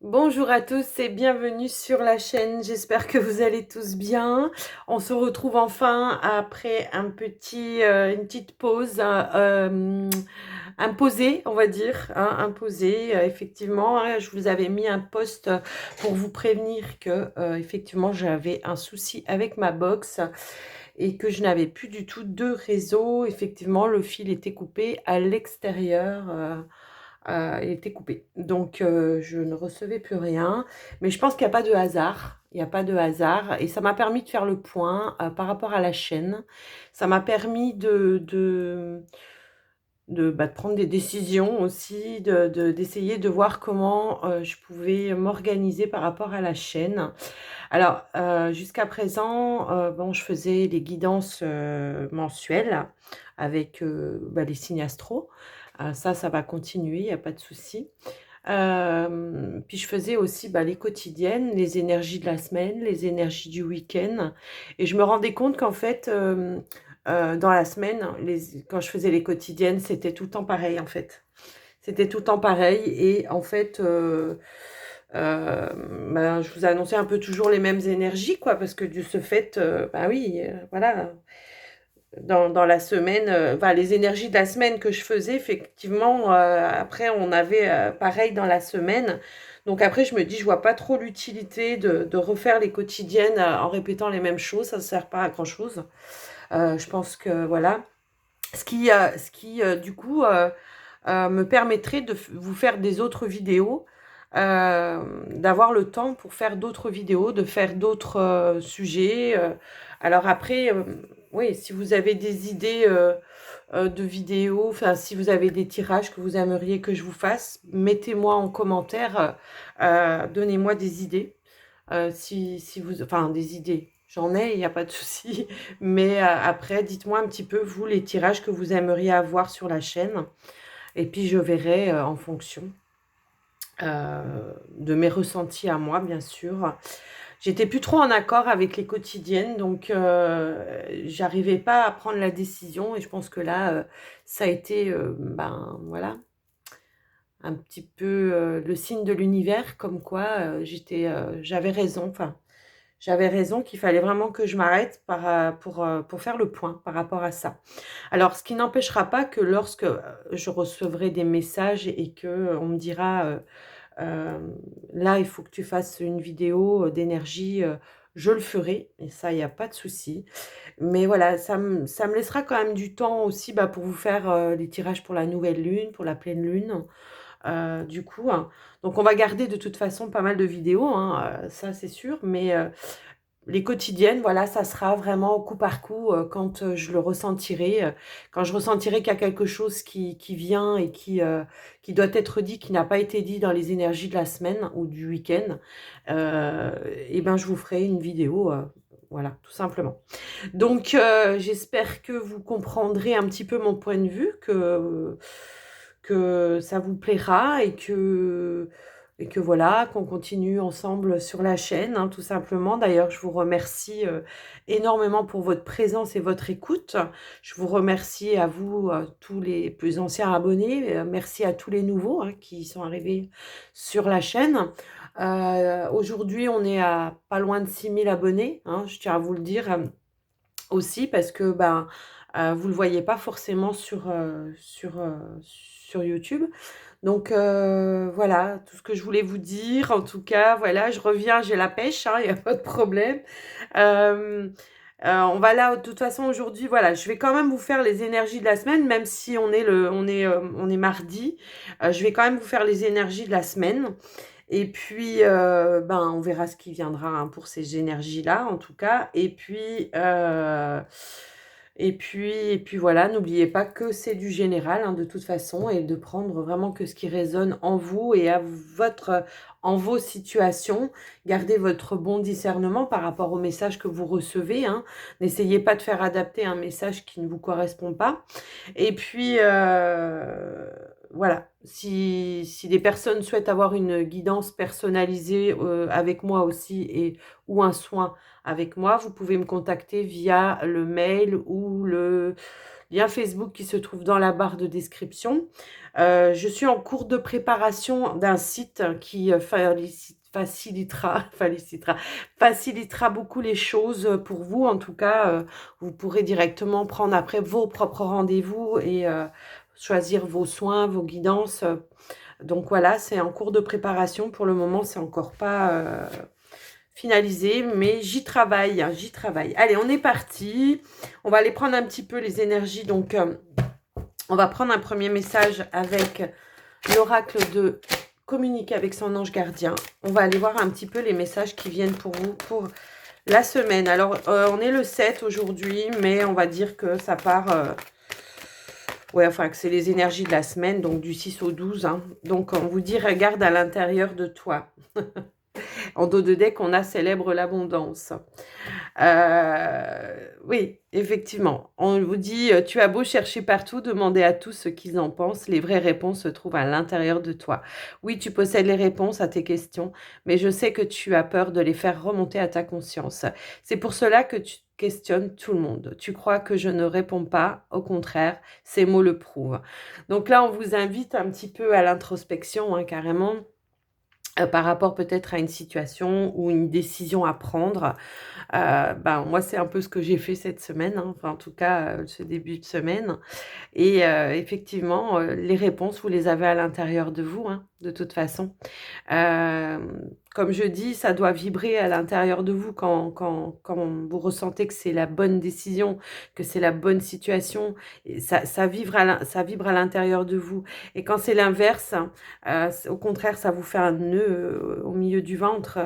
Bonjour à tous et bienvenue sur la chaîne. J'espère que vous allez tous bien. On se retrouve enfin après une petite pause imposée, on va dire, hein, imposée. Effectivement, hein, je vous avais mis un post pour vous prévenir que effectivement j'avais un souci avec ma box et que je n'avais plus du tout de réseau. Effectivement, le fil était coupé à l'extérieur. Il était coupé. Donc, je ne recevais plus rien. Mais je pense qu'il n'y a pas de hasard. Il n'y a pas de hasard. Et ça m'a permis de faire le point par rapport à la chaîne. Ça m'a permis de prendre des décisions aussi, d'essayer de voir comment je pouvais m'organiser par rapport à la chaîne. Alors, jusqu'à présent, bon, je faisais les guidances mensuelles avec les signes astro. Ça va continuer, il y a pas de souci. Puis je faisais aussi, les quotidiennes, les énergies de la semaine, les énergies du week-end et je me rendais compte qu'en fait, dans la semaine, quand je faisais les quotidiennes, c'était tout le temps pareil, en fait. C'était tout le temps pareil et en fait, je vous annonçais un peu toujours les mêmes énergies, quoi, parce que de ce fait, oui, voilà, dans la semaine, les énergies de la semaine que je faisais, effectivement, après, on avait pareil dans la semaine. Donc après, je me dis, je vois pas trop l'utilité de refaire les quotidiennes en répétant les mêmes choses. Ça ne sert pas à grand-chose. Je pense que voilà. Ce qui du coup, me permettrait de vous faire des autres vidéos, d'avoir le temps pour faire d'autres vidéos, de faire d'autres sujets. Alors après, oui, si vous avez des idées de vidéos, enfin si vous avez des tirages que vous aimeriez que je vous fasse, mettez-moi en commentaire, donnez-moi des idées. Si vous, enfin des idées, j'en ai, il n'y a pas de souci. Mais après, dites-moi un petit peu, vous, les tirages que vous aimeriez avoir sur la chaîne. Et puis, je verrai en fonction de mes ressentis à moi, bien sûr. J'étais plus trop en accord avec les quotidiennes, donc j'arrivais pas à prendre la décision. Et je pense que là, ça a été, voilà, un petit peu le signe de l'univers, comme quoi j'avais raison. Enfin, j'avais raison qu'il fallait vraiment que je m'arrête pour faire le point par rapport à ça. Alors, ce qui n'empêchera pas que lorsque je recevrai des messages et que on me dira là, il faut que tu fasses une vidéo d'énergie, je le ferai, et ça, il n'y a pas de souci. Mais voilà, ça me laissera quand même du temps aussi pour vous faire les tirages pour la nouvelle lune, pour la pleine lune, du coup. Hein. Donc, on va garder de toute façon pas mal de vidéos, hein, ça c'est sûr, mais les quotidiennes, voilà, ça sera vraiment au coup par coup quand je le ressentirai, quand je ressentirai qu'il y a quelque chose qui vient et qui doit être dit, qui n'a pas été dit dans les énergies de la semaine ou du week-end, et ben je vous ferai une vidéo, voilà, tout simplement. Donc j'espère que vous comprendrez un petit peu mon point de vue, que ça vous plaira et que voilà, qu'on continue ensemble sur la chaîne, hein, tout simplement. D'ailleurs, je vous remercie énormément pour votre présence et votre écoute. Je vous remercie à vous, tous les plus anciens abonnés. Merci à tous les nouveaux qui sont arrivés sur la chaîne. Aujourd'hui, on est à pas loin de 6000 abonnés, hein, je tiens à vous le dire aussi parce que vous le voyez pas forcément sur YouTube. Donc voilà, tout ce que je voulais vous dire. En tout cas, voilà, je reviens, j'ai la pêche, hein, il y a pas de problème. Hem, on va là, de toute façon, aujourd'hui, voilà, je vais quand même vous faire les énergies de la semaine, même si on est mardi. Je vais quand même vous faire les énergies de la semaine et puis, on verra ce qui viendra, hein, pour ces énergies-là, en tout cas. Et puis voilà, n'oubliez pas que c'est du général, hein, de toute façon, et de prendre vraiment que ce qui résonne en vous et en vos situations. Gardez votre bon discernement par rapport au message que vous recevez, hein. N'essayez pas de faire adapter un message qui ne vous correspond pas. Et puis, voilà, si des personnes souhaitent avoir une guidance personnalisée avec moi aussi ou un soin avec moi, vous pouvez me contacter via le mail ou lien Facebook qui se trouve dans la barre de description. Je suis en cours de préparation d'un site qui facilitera beaucoup les choses pour vous. En tout cas, vous pourrez directement prendre après vos propres rendez-vous et choisir vos soins, vos guidances. Donc voilà, c'est en cours de préparation. Pour le moment, c'est encore pas finalisé, mais j'y travaille, hein, j'y travaille. Allez, on est parti. On va aller prendre un petit peu les énergies. Donc, on va prendre un premier message avec l'oracle de communiquer avec son ange gardien. On va aller voir un petit peu les messages qui viennent pour vous pour la semaine. Alors, on est le 7 aujourd'hui, mais on va dire que ça part... ouais, enfin, que c'est les énergies de la semaine, donc du 6 au 12. Hein. Donc, on vous dit, regarde à l'intérieur de toi. En dos de deck, on a célèbre l'abondance. Oui, effectivement. On vous dit, tu as beau chercher partout, demander à tous ce qu'ils en pensent, les vraies réponses se trouvent à l'intérieur de toi. Oui, tu possèdes les réponses à tes questions, mais je sais que tu as peur de les faire remonter à ta conscience. C'est pour cela que tu questionnes tout le monde. Tu crois que je ne réponds pas, au contraire, ces mots le prouvent. Donc là, on vous invite un petit peu à l'introspection, hein, carrément. Par rapport peut-être à une situation ou une décision à prendre. Ben, moi, c'est un peu ce que j'ai fait cette semaine, hein, enfin, en tout cas, ce début de semaine. Et effectivement, les réponses, vous les avez à l'intérieur de vous, hein, de toute façon. Comme je dis, ça doit vibrer à l'intérieur de vous quand vous ressentez que c'est la bonne décision, que c'est la bonne situation. Et ça vibre à l'intérieur de vous. Et quand c'est l'inverse, au contraire, ça vous fait un nœud au milieu du ventre.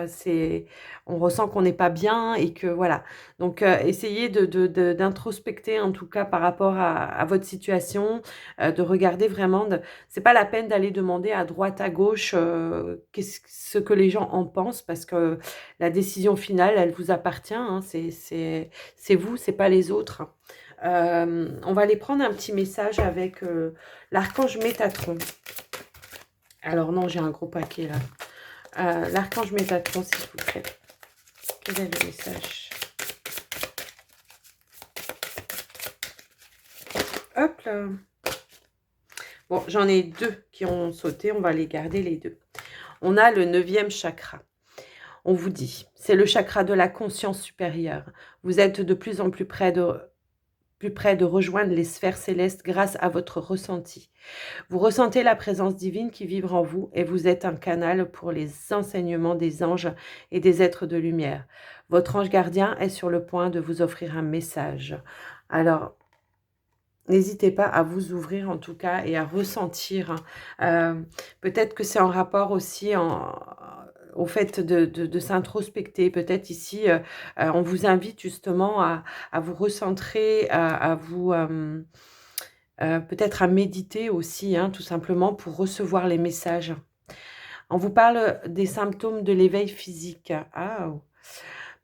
On ressent qu'on n'est pas bien et que voilà. Donc, essayez d'introspecter, en tout cas, par rapport à votre situation, de regarder vraiment. C'est pas la peine d'aller demander à droite, à gauche, ce que les gens en pensent, parce que la décision finale, elle vous appartient. Hein, c'est vous, c'est pas les autres. On va aller prendre un petit message avec l'archange Métatron. Alors non, j'ai un gros paquet là. L'archange Métatron, s'il vous plaît. Quel est le message? Hop là. Bon, j'en ai deux qui ont sauté. On va les garder les deux. On a le 9e chakra. On vous dit, c'est le chakra de la conscience supérieure. Vous êtes de plus en plus près de rejoindre les sphères célestes grâce à votre ressenti. Vous ressentez la présence divine qui vibre en vous et vous êtes un canal pour les enseignements des anges et des êtres de lumière. Votre ange gardien est sur le point de vous offrir un message. Alors, n'hésitez pas à vous ouvrir en tout cas et à ressentir. Peut-être que c'est en rapport aussi au fait de s'introspecter. Peut-être ici, on vous invite justement à vous recentrer, à vous... peut-être à méditer aussi, hein, tout simplement pour recevoir les messages. On vous parle des symptômes de l'éveil physique. Ah,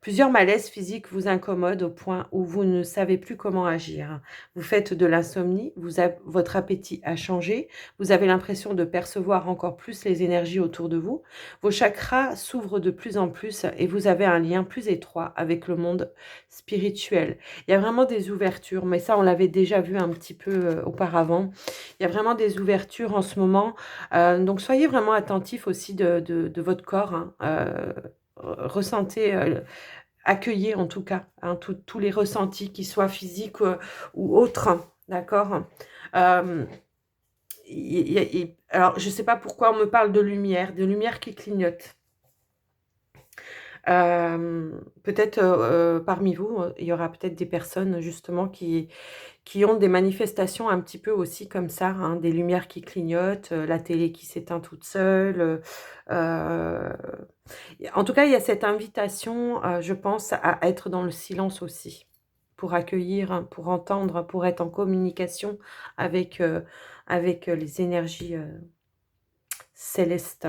plusieurs malaises physiques vous incommodent au point où vous ne savez plus comment agir. Vous faites de l'insomnie, votre appétit a changé, vous avez l'impression de percevoir encore plus les énergies autour de vous, vos chakras s'ouvrent de plus en plus et vous avez un lien plus étroit avec le monde spirituel. Il y a vraiment des ouvertures, mais ça on l'avait déjà vu un petit peu auparavant. Il y a vraiment des ouvertures en ce moment, donc soyez vraiment attentifs aussi de votre corps, hein. Ressentez, accueillez en tout cas, hein, tous les ressentis, qu'ils soient physiques ou autres, hein, d'accord. Alors, je ne sais pas pourquoi on me parle de lumière qui clignote. Peut-être parmi vous, il y aura peut-être des personnes justement qui ont des manifestations un petit peu aussi comme ça, hein, des lumières qui clignotent, la télé qui s'éteint toute seule. En tout cas, il y a cette invitation, je pense, à être dans le silence aussi, pour accueillir, hein, pour entendre, pour être en communication avec, les énergies célestes.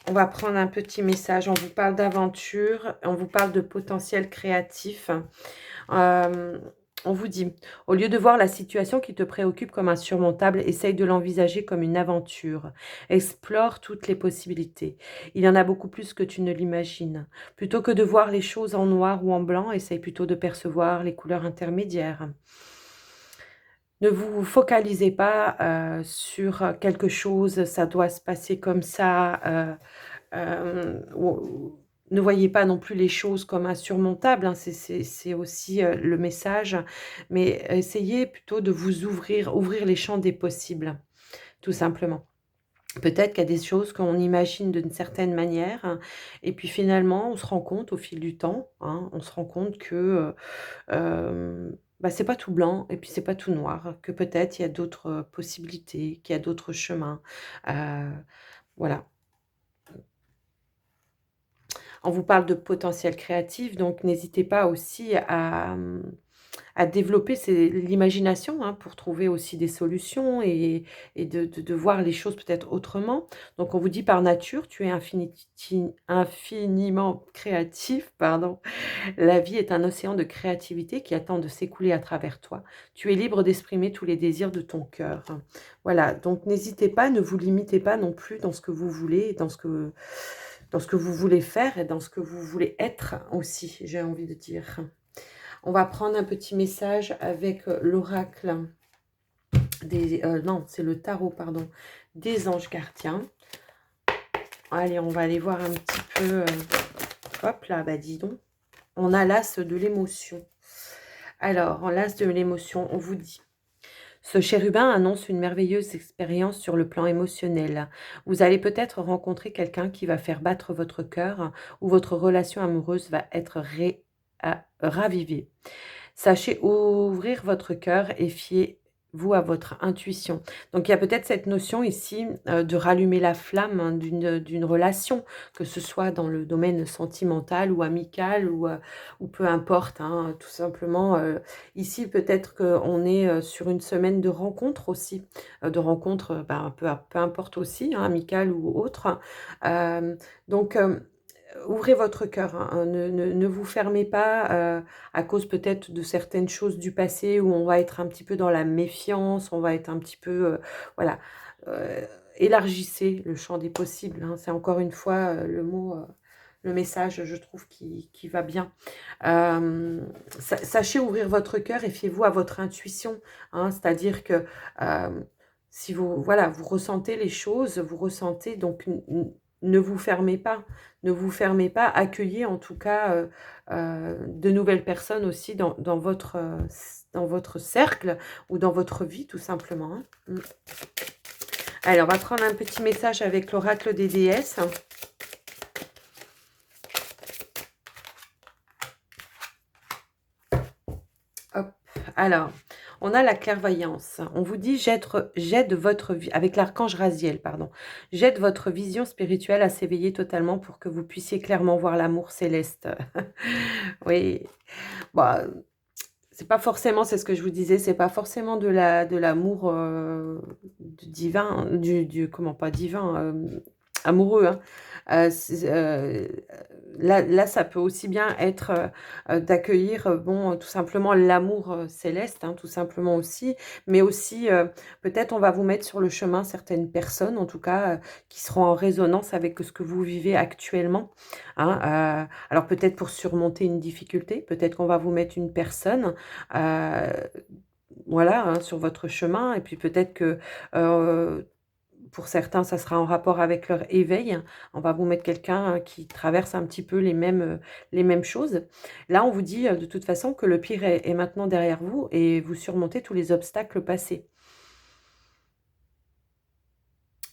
On va prendre un petit message. On vous parle d'aventure, on vous parle de potentiel créatif. On vous dit, au lieu de voir la situation qui te préoccupe comme insurmontable, essaye de l'envisager comme une aventure. Explore toutes les possibilités. Il y en a beaucoup plus que tu ne l'imagines. Plutôt que de voir les choses en noir ou en blanc, essaye plutôt de percevoir les couleurs intermédiaires. Ne vous focalisez pas sur quelque chose, ça doit se passer comme ça. Ne voyez pas non plus les choses comme insurmontables, hein, c'est aussi le message, mais essayez plutôt de vous ouvrir les champs des possibles, tout simplement. Peut-être qu'il y a des choses qu'on imagine d'une certaine manière, hein, et puis finalement, on se rend compte au fil du temps, hein, on se rend compte que bah, c'est pas tout blanc et puis c'est pas tout noir, que peut-être il y a d'autres possibilités, qu'il y a d'autres chemins. Voilà. On vous parle de potentiel créatif, donc n'hésitez pas aussi à développer l'imagination, hein, pour trouver aussi des solutions et de voir les choses peut-être autrement. Donc on vous dit par nature, tu es infiniment créatif, pardon. La vie est un océan de créativité qui attend de s'écouler à travers toi. Tu es libre d'exprimer tous les désirs de ton cœur. Voilà, donc n'hésitez pas, ne vous limitez pas non plus dans ce que vous voulez, dans ce que vous voulez faire et dans ce que vous voulez être aussi, j'ai envie de dire. On va prendre un petit message avec l'oracle non, c'est le tarot, pardon, des anges gardiens. Allez, on va aller voir un petit peu. Hop là, bah dis donc. On a l'as de l'émotion. Alors, en l'as de l'émotion, on vous dit: ce chérubin annonce une merveilleuse expérience sur le plan émotionnel. Vous allez peut-être rencontrer quelqu'un qui va faire battre votre cœur ou votre relation amoureuse va être ravivée. Sachez ouvrir votre cœur et fiez-vous à votre intuition. Donc il y a peut-être cette notion ici de rallumer la flamme, hein, d'une relation, que ce soit dans le domaine sentimental ou amical ou peu importe, hein, tout simplement. Ici, peut-être qu'on est sur une semaine de rencontres aussi, de rencontres, ben, peu importe aussi, hein, amicales ou autres. Euh, donc, ouvrez votre cœur, hein, ne vous fermez pas à cause peut-être de certaines choses du passé où on va être un petit peu dans la méfiance, on va être un petit peu, voilà. euh, Élargissez le champ des possibles, hein. C'est encore une fois le mot, le message, je trouve, qui va bien. Sachez ouvrir votre cœur et fiez-vous à votre intuition, hein. C'est-à-dire que si vous, voilà, vous ressentez les choses, vous ressentez, donc ne vous fermez pas. Ne vous fermez pas, accueillez en tout cas de nouvelles personnes aussi dans votre cercle ou dans votre vie tout simplement, hein. Allez, on va prendre un petit message avec l'oracle des déesses. Hop, alors, on a la clairvoyance. On vous dit, j'aide votre vie, avec l'archange Raziel, pardon. J'aide votre vision spirituelle à s'éveiller totalement pour que vous puissiez clairement voir l'amour céleste. Oui, bah, c'est pas forcément, c'est ce que je vous disais, c'est pas forcément de l'amour divin, comment pas divin, amoureux, hein. Là, ça peut aussi bien être d'accueillir, bon, tout simplement l'amour céleste, hein, tout simplement aussi, mais aussi peut-être on va vous mettre sur le chemin certaines personnes, en tout cas, qui seront en résonance avec ce que vous vivez actuellement, hein. Alors peut-être pour surmonter une difficulté, peut-être qu'on va vous mettre une personne, euh, voilà, hein, sur votre chemin, et puis peut-être que euh, pour certains, ça sera en rapport avec leur éveil. On va vous mettre quelqu'un qui traverse un petit peu les mêmes choses. Là, on vous dit de toute façon que le pire est maintenant derrière vous et vous surmontez tous les obstacles passés.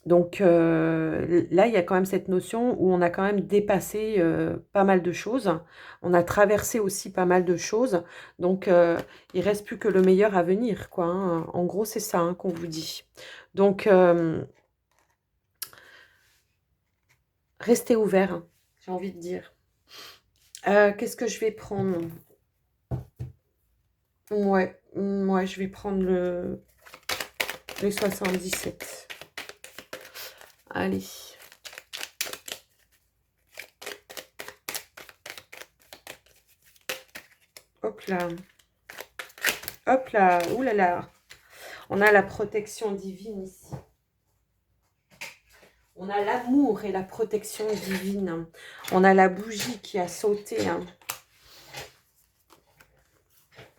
Donc là, il y a quand même cette notion où on a quand même dépassé pas mal de choses. On a traversé aussi pas mal de choses. Donc, il reste plus que le meilleur à venir, quoi, hein. En gros, c'est ça, hein, qu'on vous dit. Donc, restez ouverts, hein, j'ai envie de dire. Qu'est-ce que je vais prendre? Ouais, ouais, je vais prendre le 77. Allez. Hop là. Hop là, ouh là là. On a la protection divine ici. On a l'amour et la protection divine. On a la bougie qui a sauté.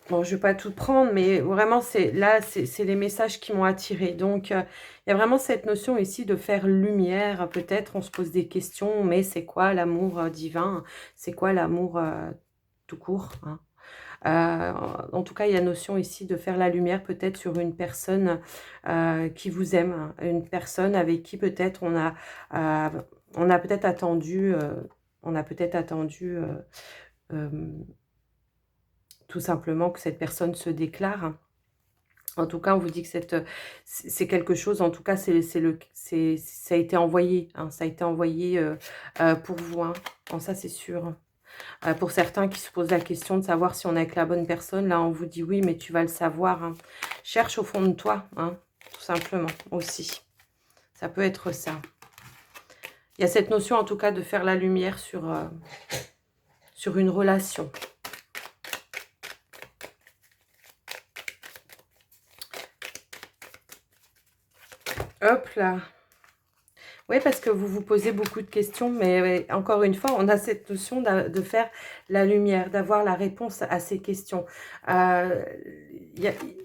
Bon, je ne vais pas tout prendre, mais vraiment, c'est les messages qui m'ont attirée. Donc, il y a vraiment cette notion ici de faire lumière. Peut-être on se pose des questions, mais c'est quoi l'amour divin? C'est quoi l'amour tout court, hein? En tout cas, il y a notion ici de faire la lumière peut-être sur une personne qui vous aime, hein, une personne avec qui peut-être euh, on a peut-être attendu, euh, tout simplement que cette personne se déclare. En tout cas, on vous dit que c'est quelque chose, en tout cas, ça a été envoyé, hein, ça a été envoyé pour vous, hein. Bon, ça c'est sûr. Pour certains qui se posent la question de savoir si on est avec la bonne personne, là on vous dit oui, mais tu vas le savoir, hein. Cherche au fond de toi, hein, tout simplement aussi. Ça peut être ça. Il y a cette notion en tout cas de faire la lumière sur une relation. Hop là. Oui, parce que vous vous posez beaucoup de questions, mais ouais, encore une fois, on a cette notion de faire la lumière, d'avoir la réponse à ces questions. Euh,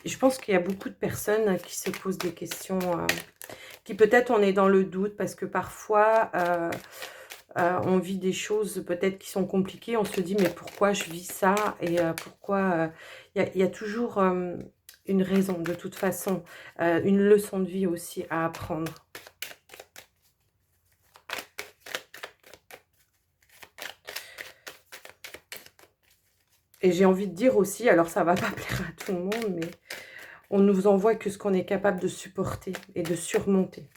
je pense qu'il y a beaucoup de personnes qui se posent des questions, qui peut-être on est dans le doute, parce que parfois, on vit des choses peut-être qui sont compliquées, on se dit mais pourquoi je vis ça, et pourquoi... Il y a toujours une raison, de toute façon, une leçon de vie aussi à apprendre. Et j'ai envie de dire aussi, alors ça va pas plaire à tout le monde, mais on ne nous envoie que ce qu'on est capable de supporter et de surmonter.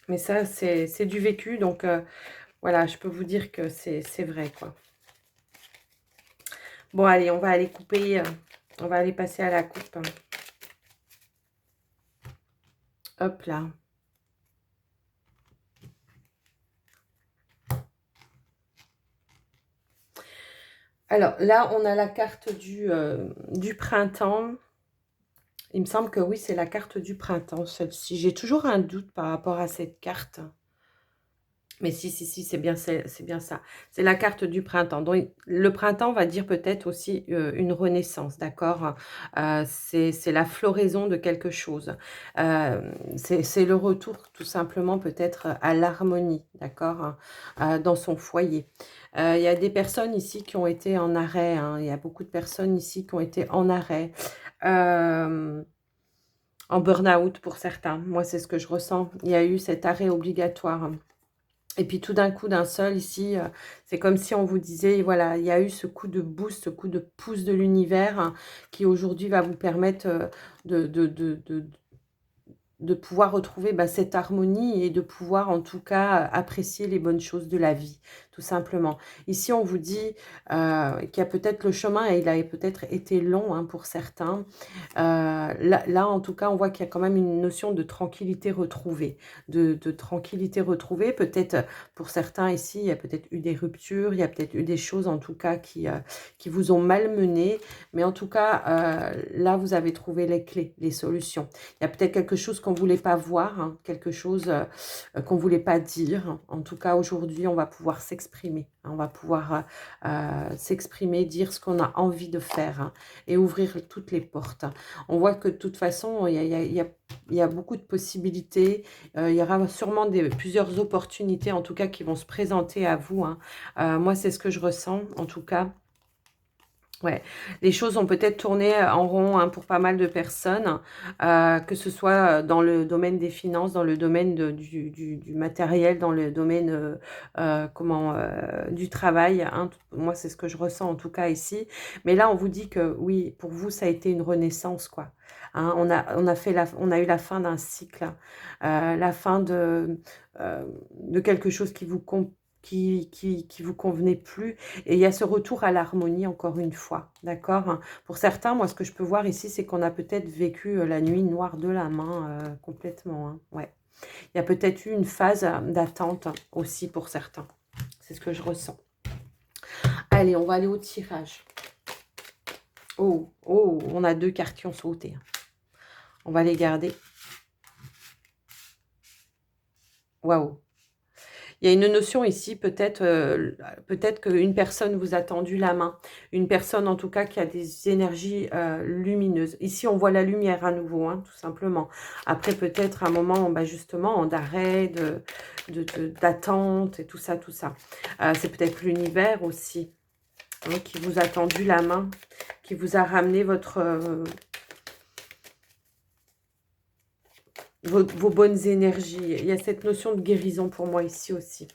Mais ça, c'est du vécu, donc voilà, je peux vous dire que c'est vrai, quoi. Bon, allez, on va aller couper, on va aller passer à la coupe. Hop là. Alors là, on a la carte du printemps. Il me semble que oui, c'est la carte du printemps, celle-ci. J'ai toujours un doute par rapport à cette carte. Mais si, c'est bien ça. C'est la carte du printemps. Donc, le printemps va dire peut-être aussi une renaissance, d'accord? C'est la floraison de quelque chose. C'est le retour, tout simplement, peut-être à l'harmonie, d'accord? Dans son foyer. Il y a des personnes ici qui ont été en arrêt, hein. Il y a beaucoup de personnes ici qui ont été en arrêt. En burn-out pour certains. Moi, c'est ce que je ressens. Il y a eu cet arrêt obligatoire. Et puis tout d'un coup, d'un seul, ici, c'est comme si on vous disait, voilà, il y a eu ce coup de boost, ce coup de pouce de l'univers, hein, qui aujourd'hui va vous permettre de pouvoir retrouver cette harmonie et de pouvoir en tout cas apprécier les bonnes choses de la vie, tout simplement. Ici, on vous dit qu'il y a peut-être le chemin, et il a peut-être été long, hein, pour certains. Là, en tout cas, on voit qu'il y a quand même une notion de tranquillité retrouvée. De tranquillité retrouvée. Peut-être pour certains ici, il y a peut-être eu des ruptures, il y a peut-être eu des choses en tout cas qui vous ont malmené. Mais en tout cas, là, vous avez trouvé les clés, les solutions. Il y a peut-être quelque chose qu'on ne voulait pas voir, hein, quelque chose qu'on ne voulait pas dire. En tout cas, aujourd'hui, on va pouvoir s'exprimer. On va pouvoir s'exprimer, dire ce qu'on a envie de faire, hein, et ouvrir toutes les portes. On voit que de toute façon, il y a beaucoup de possibilités. Il y aura sûrement plusieurs opportunités, en tout cas, qui vont se présenter à vous, hein. Moi, c'est ce que je ressens, en tout cas. Ouais, les choses ont peut-être tourné en rond, hein, pour pas mal de personnes, que ce soit dans le domaine des finances, dans le domaine du matériel, dans le domaine du travail, hein. Moi, c'est ce que je ressens en tout cas ici. Mais là, on vous dit que oui, pour vous, ça a été une renaissance, quoi. Hein, on a eu la fin d'un cycle, la fin de quelque chose qui vous convenait plus. Et il y a ce retour à l'harmonie, encore une fois, d'accord? Pour certains, moi, ce que je peux voir ici, c'est qu'on a peut-être vécu la nuit noire de la main, complètement, hein, ouais. Il y a peut-être eu une phase d'attente aussi pour certains. C'est ce que je ressens. Allez, on va aller au tirage. Oh, oh, on a 2 cartes qui ont sauté. On va les garder. Waouh. Il y a une notion ici, peut-être qu'une personne vous a tendu la main. Une personne, en tout cas, qui a des énergies lumineuses. Ici, on voit la lumière à nouveau, hein, tout simplement. Après, peut-être un moment, bah, justement, d'arrêt, d'attente et tout ça, tout ça. C'est peut-être l'univers aussi, hein, qui vous a tendu la main, qui vous a ramené vos bonnes énergies. Il y a cette notion de guérison pour moi ici aussi.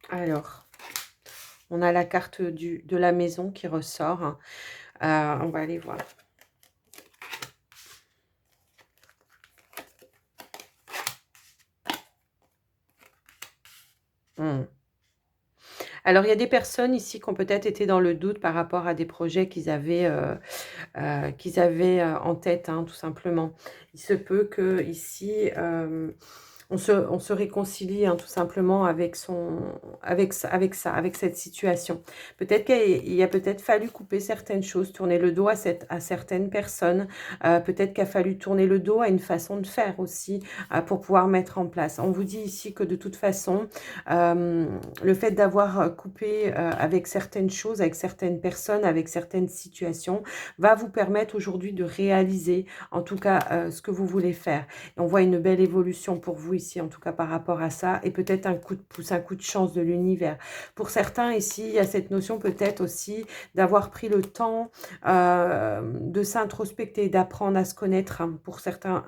Alors, on a la carte de la maison qui ressort. On va aller voir. Alors, il y a des personnes ici qui ont peut-être été dans le doute par rapport à des projets qu'ils avaient en tête, hein, tout simplement. Il se peut que ici, on se réconcilie, hein, tout simplement avec cette situation. Peut-être qu'il a peut-être fallu couper certaines choses, tourner le dos à certaines personnes. Peut-être qu'il a fallu tourner le dos à une façon de faire aussi pour pouvoir mettre en place. On vous dit ici que de toute façon, le fait d'avoir coupé avec certaines choses, avec certaines personnes, avec certaines situations, va vous permettre aujourd'hui de réaliser, en tout cas, ce que vous voulez faire. Et on voit une belle évolution pour vous ici, en tout cas par rapport à ça, et peut-être un coup de pouce, un coup de chance de l'univers. Pour certains ici, il y a cette notion peut-être aussi d'avoir pris le temps de s'introspecter, d'apprendre à se connaître, hein. Pour certains,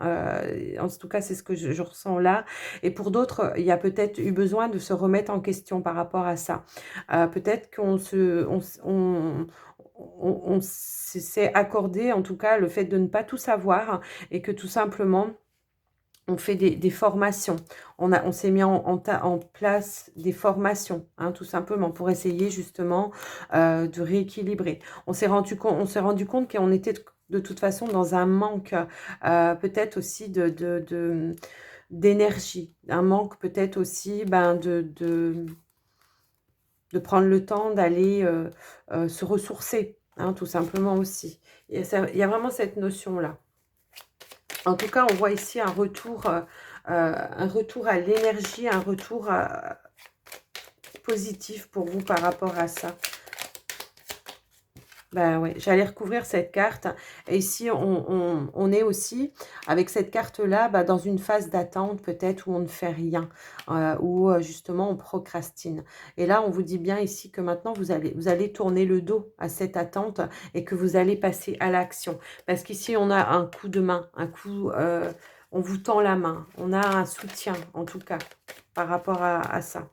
en tout cas, c'est ce que je ressens là. Et pour d'autres, il y a peut-être eu besoin de se remettre en question par rapport à ça. Peut-être on s'est accordé, en tout cas, le fait de ne pas tout savoir et que tout simplement, on fait des formations. On s'est mis en place des formations, hein, tout simplement, pour essayer justement de rééquilibrer. On s'est rendu compte qu'on était de toute façon dans un manque, peut-être aussi d'énergie, un manque peut-être aussi de prendre le temps d'aller se ressourcer, hein, tout simplement aussi. Il y a vraiment cette notion-là. En tout cas, on voit ici un retour à l'énergie, un retour positif pour vous par rapport à ça. Ben ouais, j'allais recouvrir cette carte. Et ici, on est aussi, avec cette carte-là, dans une phase d'attente peut-être où on ne fait rien, où justement on procrastine. Et là, on vous dit bien ici que maintenant, vous allez tourner le dos à cette attente et que vous allez passer à l'action. Parce qu'ici, on a un coup de main, on vous tend la main, on a un soutien en tout cas par rapport à ça.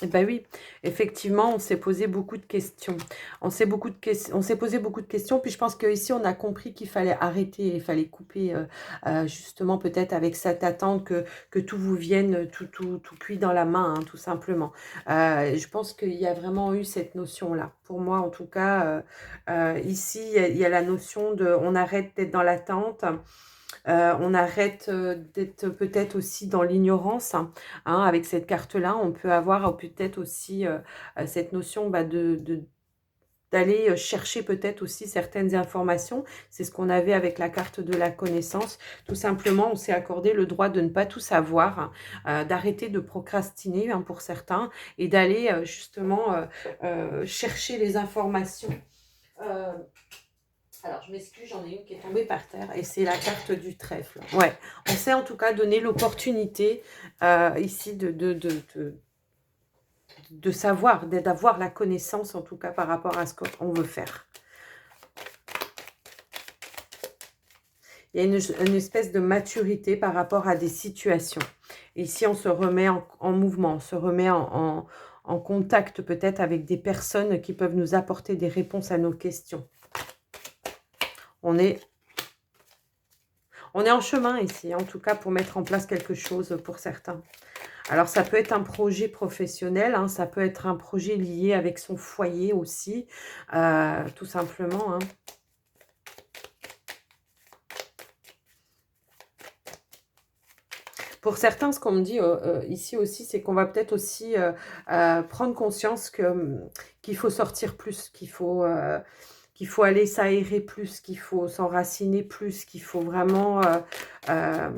Eh ben oui, effectivement, on s'est posé beaucoup de questions. On s'est posé beaucoup de questions, puis je pense qu'ici, on a compris qu'il fallait arrêter, il fallait couper, justement, peut-être avec cette attente que tout vous vienne tout cuit dans la main, hein, tout simplement. Je pense qu'il y a vraiment eu cette notion-là. Pour moi, en tout cas, ici, il y a la notion de on arrête d'être dans l'attente. On arrête d'être peut-être aussi dans l'ignorance, hein. Avec cette carte-là, on peut avoir peut-être aussi cette notion d'aller chercher peut-être aussi certaines informations. C'est ce qu'on avait avec la carte de la connaissance. Tout simplement, on s'est accordé le droit de ne pas tout savoir, hein, d'arrêter de procrastiner, hein, pour certains, et d'aller justement chercher les informations. Alors, je m'excuse, j'en ai une qui est tombée par terre et c'est la carte du trèfle. Ouais, on s'est en tout cas donné l'opportunité ici de savoir, d'avoir la connaissance en tout cas par rapport à ce qu'on veut faire. Il y a une espèce de maturité par rapport à des situations. Et ici, on se remet en mouvement, on se remet en contact peut-être avec des personnes qui peuvent nous apporter des réponses à nos questions. On est en chemin ici, en tout cas, pour mettre en place quelque chose pour certains. Alors, ça peut être un projet professionnel, hein, ça peut être un projet lié avec son foyer aussi, tout simplement, hein. Pour certains, ce qu'on me dit ici aussi, c'est qu'on va peut-être aussi prendre conscience que qu'il faut sortir plus, qu'il faut aller s'aérer plus, qu'il faut s'enraciner plus, qu'il faut vraiment euh,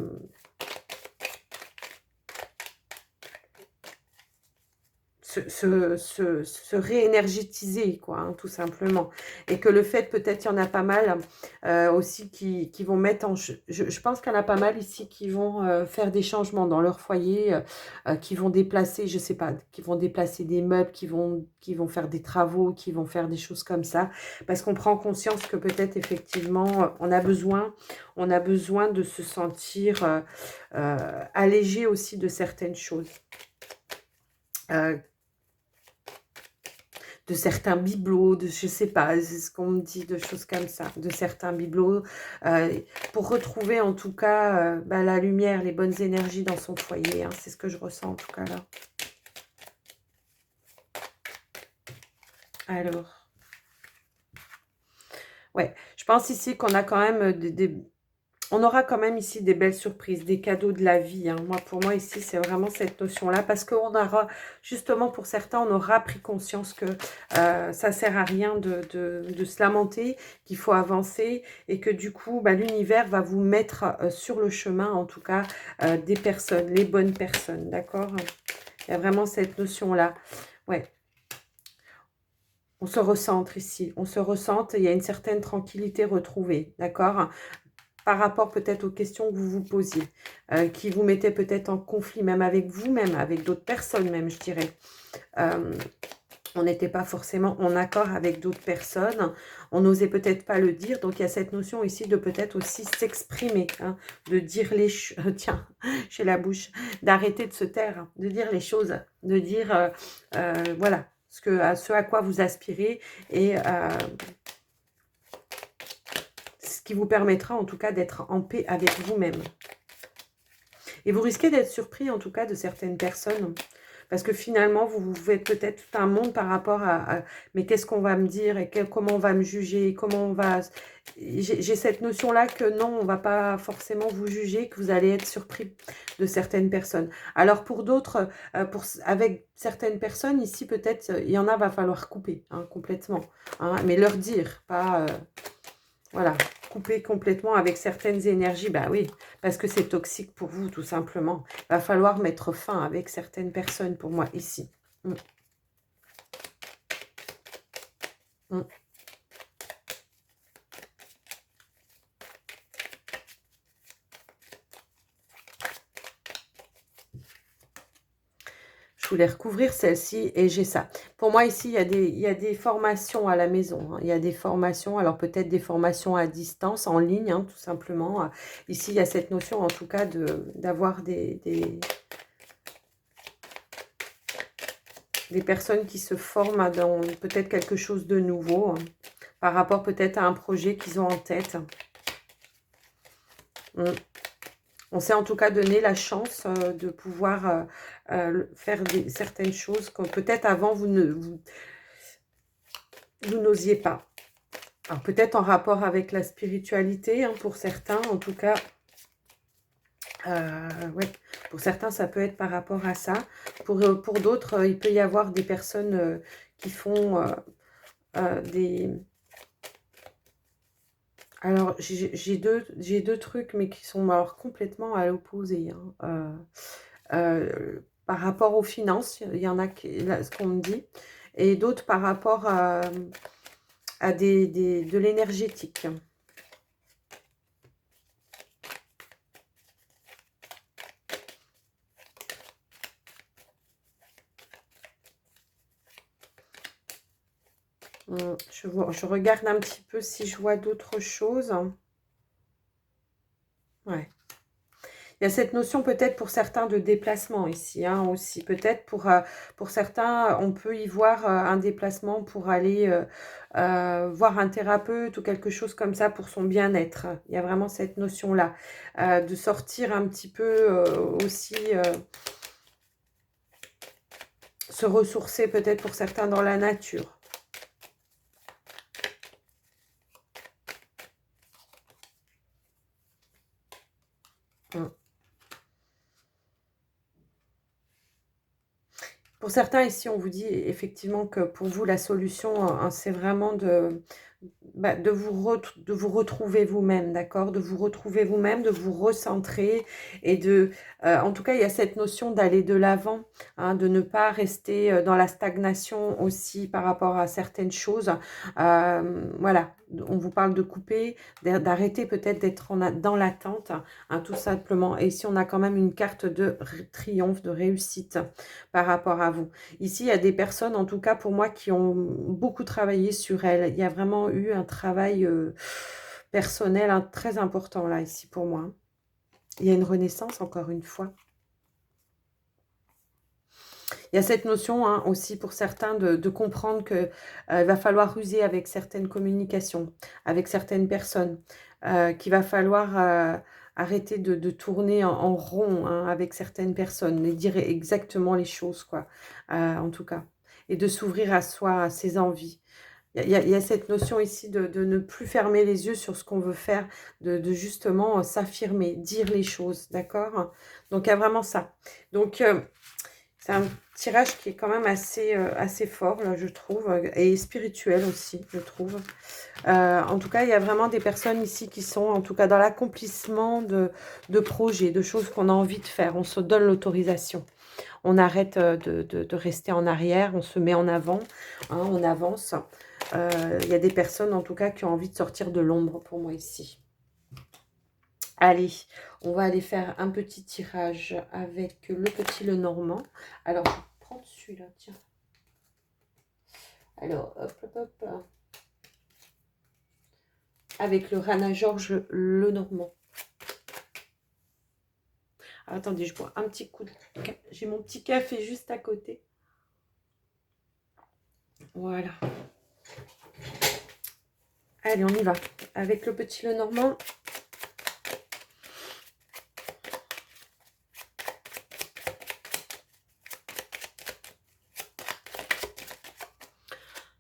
se réénergétiser, quoi, hein, tout simplement. Et que le fait, peut-être, il y en a pas mal aussi qui vont mettre en... Je pense qu'il y en a pas mal ici qui vont faire des changements dans leur foyer, qui vont déplacer, je sais pas, qui vont déplacer des meubles, qui vont faire des travaux, qui vont faire des choses comme ça. Parce qu'on prend conscience que peut-être, effectivement, on a besoin de se sentir allégé aussi de certaines choses. De certains bibelots, de je sais pas, c'est ce qu'on me dit, de choses comme ça, de certains bibelots, pour retrouver en tout cas bah, la lumière, les bonnes énergies dans son foyer, hein, c'est ce que je ressens en tout cas là. Alors, ouais, je pense ici qu'on a quand même on aura quand même ici des belles surprises, des cadeaux de la vie. Hein. Moi, pour moi, ici, c'est vraiment cette notion-là. Parce qu'on aura, justement, pour certains, on aura pris conscience que ça sert à rien de se lamenter, qu'il faut avancer. Et que du coup, bah, l'univers va vous mettre sur le chemin, en tout cas, des personnes, les bonnes personnes. D'accord? Il y a vraiment cette notion-là. Ouais. On se recentre ici. On se recentre. Il y a une certaine tranquillité retrouvée. D'accord? Par rapport peut-être aux questions que vous vous posiez, qui vous mettaient peut-être en conflit, même avec vous-même, avec d'autres personnes même, je dirais. On n'était pas forcément en accord avec d'autres personnes, on n'osait peut-être pas le dire, donc il y a cette notion ici de peut-être aussi s'exprimer, hein, de dire les choses, tiens, j'ai la bouche, d'arrêter de se taire, hein, de dire les choses, de dire, voilà, ce à quoi vous aspirez, et ce qui vous permettra en tout cas d'être en paix avec vous-même. Et vous risquez d'être surpris en tout cas de certaines personnes. Parce que finalement, vous vous faites peut-être tout un monde par rapport mais qu'est-ce qu'on va me dire et comment on va me juger, comment on va... J'ai cette notion-là que non, on ne va pas forcément vous juger, que vous allez être surpris de certaines personnes. Alors pour d'autres, avec certaines personnes, ici peut-être, il y en a, va falloir couper hein, complètement. Hein, mais leur dire, pas... voilà, couper complètement avec certaines énergies, bah oui, parce que c'est toxique pour vous, tout simplement. Il va falloir mettre fin avec certaines personnes, pour moi, ici. Mm. Mm. Je voulais recouvrir celle-ci et j'ai ça. Pour moi, ici, il y a des formations à la maison. Hein. Il y a des formations, alors peut-être des formations à distance, en ligne, hein, tout simplement. Ici, il y a cette notion, en tout cas, d'avoir des personnes qui se forment dans peut-être quelque chose de nouveau, hein, par rapport peut-être à un projet qu'ils ont en tête. On s'est en tout cas donné la chance de pouvoir faire certaines choses que peut-être avant vous n'osiez pas. Alors peut-être en rapport avec la spiritualité, hein, pour certains, en tout cas, ouais, pour certains ça peut être par rapport à ça. Pour d'autres, il peut y avoir des personnes qui font des... Alors, j'ai deux trucs, mais qui sont alors complètement à l'opposé. Hein. Par rapport aux finances, il y en a là, ce qu'on me dit, et d'autres par rapport à de l'énergétique. Je regarde un petit peu si je vois d'autres choses. Ouais. Il y a cette notion peut-être pour certains de déplacement ici, hein, aussi. Peut-être pour certains, on peut y voir un déplacement pour aller voir un thérapeute ou quelque chose comme ça pour son bien-être. Il y a vraiment cette notion-là. De sortir un petit peu aussi, se ressourcer peut-être pour certains dans la nature. Mm. Pour certains ici, on vous dit effectivement que pour vous, la solution, hein, c'est vraiment bah, de vous retrouver vous-même, d'accord? De vous retrouver vous-même, de vous recentrer et en tout cas, il y a cette notion d'aller de l'avant, hein, de ne pas rester dans la stagnation aussi par rapport à certaines choses. Voilà, on vous parle de couper, d'arrêter peut-être d'être dans l'attente, hein, tout simplement. Et ici, on a quand même une carte de triomphe, de réussite par rapport à vous. Ici, il y a des personnes, en tout cas pour moi, qui ont beaucoup travaillé sur elles. Il y a vraiment eu un travail personnel hein, très important là, ici pour moi. Il y a une renaissance, encore une fois. Il y a cette notion hein, aussi pour certains de comprendre qu'il va falloir ruser avec certaines communications, avec certaines personnes, qu'il va falloir arrêter de tourner en rond hein, avec certaines personnes et dire exactement les choses, quoi, en tout cas. Et de s'ouvrir à soi, à ses envies. Il y a cette notion ici de ne plus fermer les yeux sur ce qu'on veut faire, de justement s'affirmer, dire les choses, d'accord? Donc, il y a vraiment ça. Donc, c'est un tirage qui est quand même assez fort, là, je trouve, et spirituel aussi, je trouve. En tout cas, il y a vraiment des personnes ici qui sont, en tout cas, dans l'accomplissement de projets, de choses qu'on a envie de faire. On se donne l'autorisation. On arrête de rester en arrière, on se met en avant, hein, on avance. Il y a des personnes, en tout cas, qui ont envie de sortir de l'ombre pour moi ici. Allez, on va aller faire un petit tirage avec le petit Lenormand. Alors, je vais prendre celui-là, tiens. Alors, hop, hop, hop. Avec le Rana Georges Lenormand. Alors, attendez, je bois un petit coup de... J'ai mon petit café juste à côté. Voilà. Allez, on y va. Avec le petit Lenormand.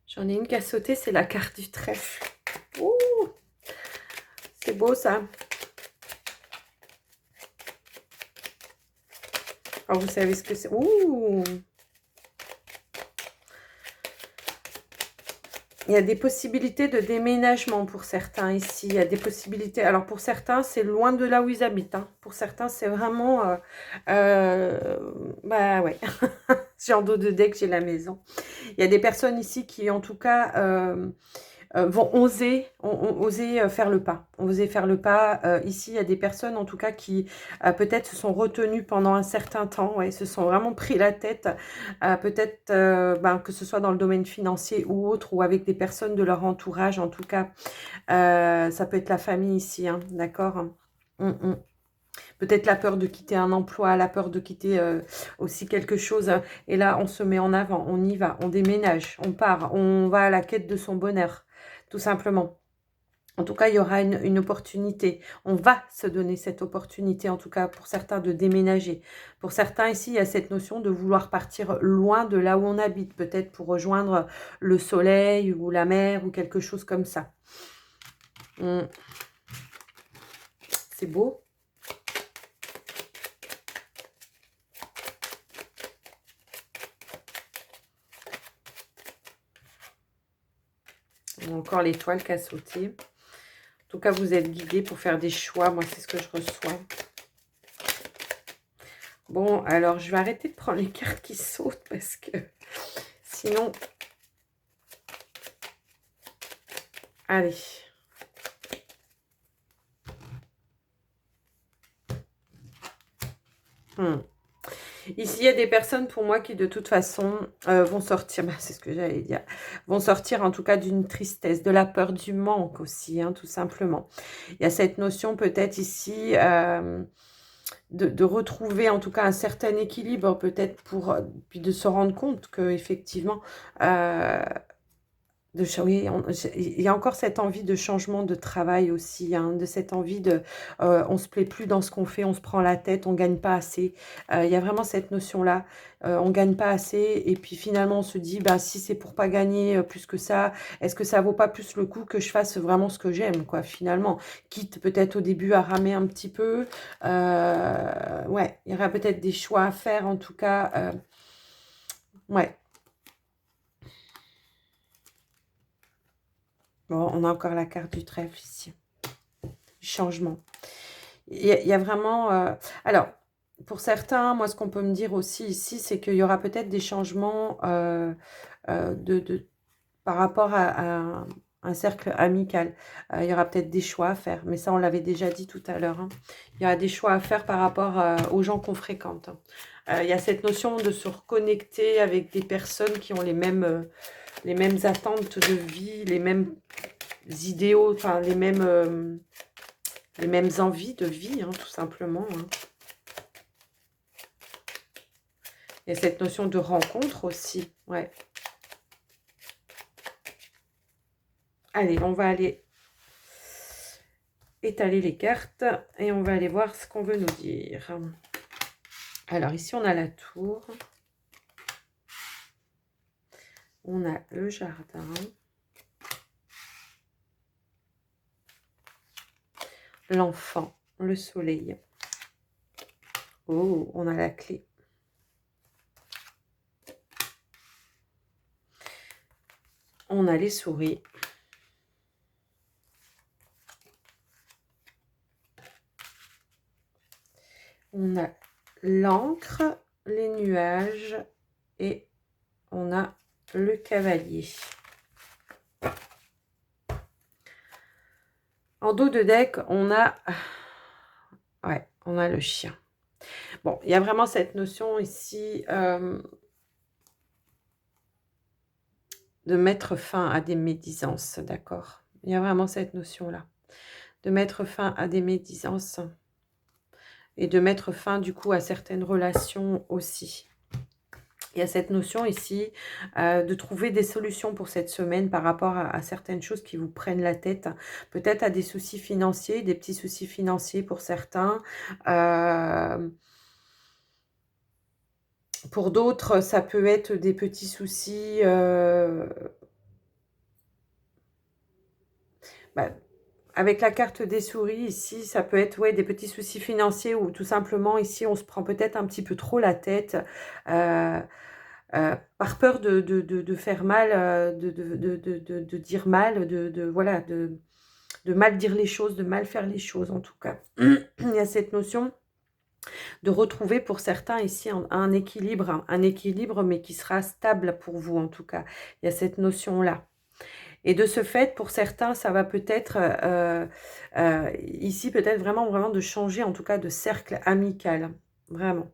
J'en ai une qui a sauté, c'est la carte du trèfle. Ouh, c'est beau ça. Alors vous savez ce que c'est. Ouh. Il y a des possibilités de déménagement pour certains ici. Il y a des possibilités. Alors pour certains, c'est loin de là où ils habitent. Hein. Pour certains, c'est vraiment... bah ouais. J'ai en dos de deck, j'ai la maison. Il y a des personnes ici qui, en tout cas... vont oser faire le pas. Oser faire le pas. Ici, il y a des personnes, en tout cas, qui peut-être se sont retenues pendant un certain temps, ouais, se sont vraiment pris la tête, peut-être ben, que ce soit dans le domaine financier ou autre, ou avec des personnes de leur entourage, en tout cas. Ça peut être la famille ici, hein, d'accord. Peut-être la peur de quitter un emploi, la peur de quitter aussi quelque chose. Et là, on se met en avant, on y va, on déménage, on part, on va à la quête de son bonheur, tout simplement. En tout cas, il y aura une opportunité. On va se donner cette opportunité, en tout cas pour certains, de déménager. Pour certains, ici, il y a cette notion de vouloir partir loin de là où on habite, peut-être pour rejoindre le soleil ou la mer ou quelque chose comme ça. C'est beau. Encore l'étoile qui a sauté. En tout cas, vous êtes guidés pour faire des choix. Moi, c'est ce que je reçois. Bon, alors, je vais arrêter de prendre les cartes qui sautent parce que sinon... Allez. Ici, il y a des personnes pour moi qui de toute façon vont sortir, bah, c'est ce que j'allais dire, vont sortir en tout cas d'une tristesse, de la peur du manque aussi, hein, tout simplement. Il y a cette notion peut-être ici de retrouver en tout cas un certain équilibre peut-être puis de se rendre compte que effectivement oui, il y a encore cette envie de changement de travail aussi, hein, de cette envie de... on se plaît plus dans ce qu'on fait, on se prend la tête, on gagne pas assez. Il y a vraiment cette notion-là, on gagne pas assez. Et puis finalement, on se dit, bah, si c'est pour pas gagner plus que ça, est-ce que ça vaut pas plus le coup que je fasse vraiment ce que j'aime, quoi, finalement. Quitte peut-être au début à ramer un petit peu. Ouais, il y aura peut-être des choix à faire, en tout cas... Ouais. Bon, on a encore la carte du trèfle ici. Du changement. Il y a vraiment... alors, pour certains, moi, ce qu'on peut me dire aussi ici, c'est qu'il y aura peut-être des changements par rapport à un cercle amical. Il y aura peut-être des choix à faire, mais ça, on l'avait déjà dit tout à l'heure, hein. Il y aura des choix à faire par rapport aux gens qu'on fréquente, hein. Il y a cette notion de se reconnecter avec des personnes qui ont les mêmes attentes de vie, les mêmes idéaux, enfin les mêmes envies de vie, hein, tout simplement, hein. Il y a cette notion de rencontre aussi, ouais. Allez, on va aller étaler les cartes et on va aller voir ce qu'on veut nous dire. Alors ici, on a la tour. On a le jardin. L'enfant, le soleil. Oh, on a la clé. On a les souris. On a l'encre, les nuages et on a le cavalier. En dos de deck, on a... ouais, on a le chien. Bon, il y a vraiment cette notion ici de mettre fin à des médisances, d'accord? Il y a vraiment cette notion-là. De mettre fin à des médisances et de mettre fin du coup à certaines relations aussi. Il y a cette notion ici de trouver des solutions pour cette semaine par rapport à certaines choses qui vous prennent la tête. Peut-être à des soucis financiers, des petits soucis financiers pour certains. Pour d'autres, ça peut être des petits soucis... bah, avec la carte des souris, ici, ça peut être ouais, des petits soucis financiers ou tout simplement, ici, on se prend peut-être un petit peu trop la tête par peur de faire mal, de dire mal, voilà, de mal dire les choses, de mal faire les choses, en tout cas. Il y a cette notion de retrouver pour certains ici un équilibre, mais qui sera stable pour vous, en tout cas. Il y a cette notion-là. Et de ce fait, pour certains, ça va peut-être, ici, peut-être vraiment de changer, en tout cas, de cercle amical. Vraiment.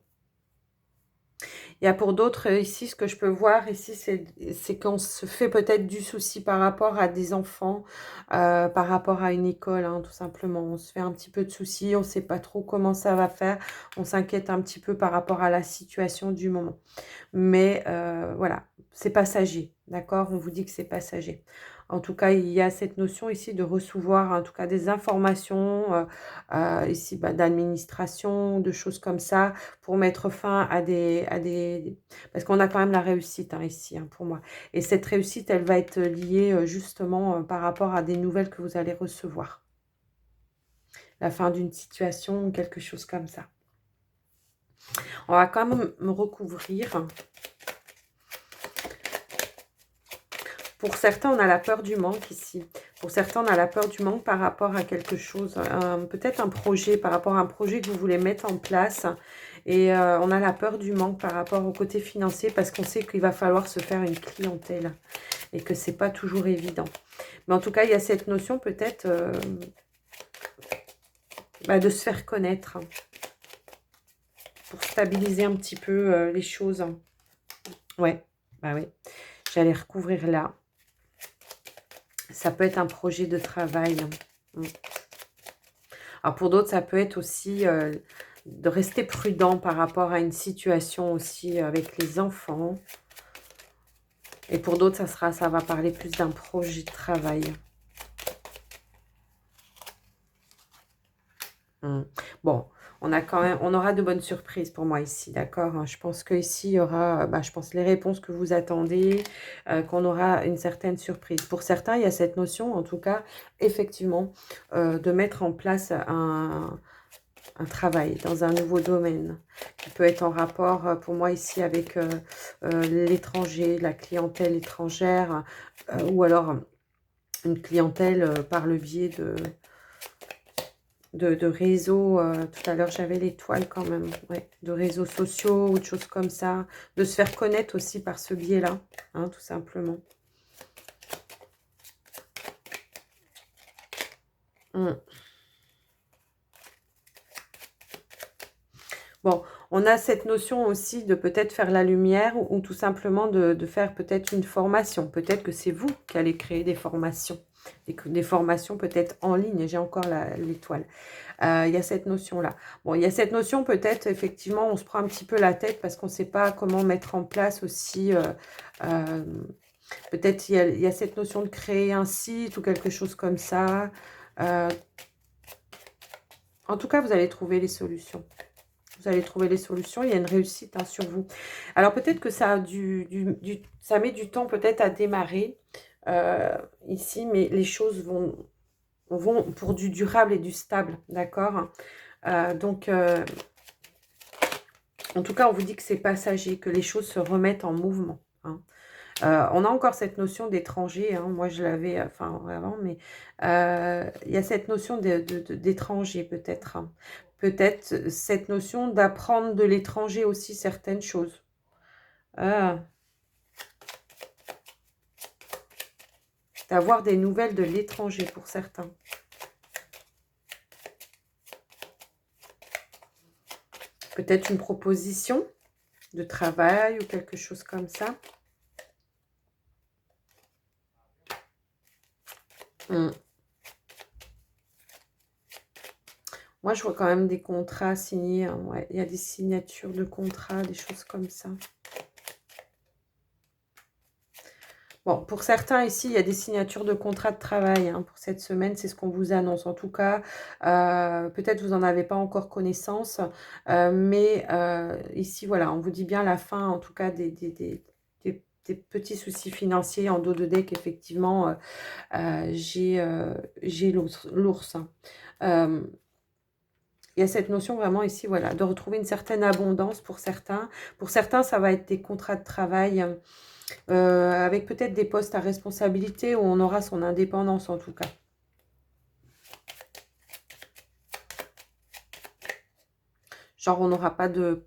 Il y a pour d'autres, ici, ce que je peux voir, ici, c'est qu'on se fait peut-être du souci par rapport à des enfants, par rapport à une école, hein, tout simplement. On se fait un petit peu de soucis, on ne sait pas trop comment ça va faire. On s'inquiète un petit peu par rapport à la situation du moment. Mais voilà, c'est passager, d'accord? On vous dit que c'est passager. En tout cas, il y a cette notion ici de recevoir, en tout cas, des informations, ici, d'administration, de choses comme ça, pour mettre fin à des... Parce qu'on a quand même la réussite, hein, ici, hein, pour moi. Et cette réussite, elle va être liée, justement, par rapport à des nouvelles que vous allez recevoir. La fin d'une situation ou quelque chose comme ça. On va quand même me recouvrir. Pour certains, on a la peur du manque ici. Pour certains, on a la peur du manque par rapport à quelque chose, peut-être un projet, par rapport à un projet que vous voulez mettre en place. Et on a la peur du manque par rapport au côté financier parce qu'on sait qu'il va falloir se faire une clientèle et que c'est pas toujours évident. Mais en tout cas, il y a cette notion peut-être de se faire connaître pour stabiliser un petit peu les choses. Ouais, bah oui. J'allais recouvrir là. Ça peut être un projet de travail. Alors pour d'autres, ça peut être aussi de rester prudent par rapport à une situation aussi avec les enfants. Et pour d'autres, ça va parler plus d'un projet de travail. Bon, on aura de bonnes surprises pour moi ici, d'accord? Je pense qu'ici, il y aura, je pense, les réponses que vous attendez, qu'on aura une certaine surprise. Pour certains, il y a cette notion, en tout cas, effectivement, de mettre en place un travail dans un nouveau domaine qui peut être en rapport pour moi ici avec l'étranger, la clientèle étrangère ou alors une clientèle par le biais de réseaux. Tout à l'heure, j'avais l'étoile quand même, ouais, de réseaux sociaux ou de choses comme ça, de se faire connaître aussi par ce biais-là, hein, tout simplement. Bon, on a cette notion aussi de peut-être faire la lumière ou tout simplement de faire peut-être une formation. Peut-être que c'est vous qui allez créer des formations. Des formations peut-être en ligne. J'ai encore l'étoile. Il y a cette notion-là. Bon, il y a cette notion peut-être, effectivement, on se prend un petit peu la tête parce qu'on ne sait pas comment mettre en place aussi... peut-être il y a cette notion de créer un site ou quelque chose comme ça. En tout cas, vous allez trouver les solutions. Vous allez trouver les solutions. Il y a une réussite hein, sur vous. Alors, peut-être que ça, ça met du temps peut-être à démarrer ici, mais les choses vont pour du durable et du stable. D'accord donc, en tout cas, on vous dit que c'est passager, que les choses se remettent en mouvement. Hein. On a encore cette notion d'étranger. Hein. Moi, je l'avais enfin avant, mais il y a cette notion d'étranger peut-être. Hein. Peut-être cette notion d'apprendre de l'étranger aussi certaines choses. D'avoir des nouvelles de l'étranger pour certains. Peut-être une proposition de travail ou quelque chose comme ça. Moi, je vois quand même des contrats signés. Hein, ouais. Il y a des signatures de contrats, des choses comme ça. Bon, pour certains ici, il y a des signatures de contrats de travail hein, pour cette semaine. C'est ce qu'on vous annonce. En tout cas, peut-être vous n'en avez pas encore connaissance. Mais ici, voilà, on vous dit bien la fin, en tout cas, des petits soucis financiers en dos de deck. Effectivement, j'ai l'ours. Hein. Il y a cette notion vraiment ici, voilà, de retrouver une certaine abondance pour certains. Pour certains, ça va être des contrats de travail avec peut-être des postes à responsabilité où on aura son indépendance en tout cas. Genre, on n'aura pas de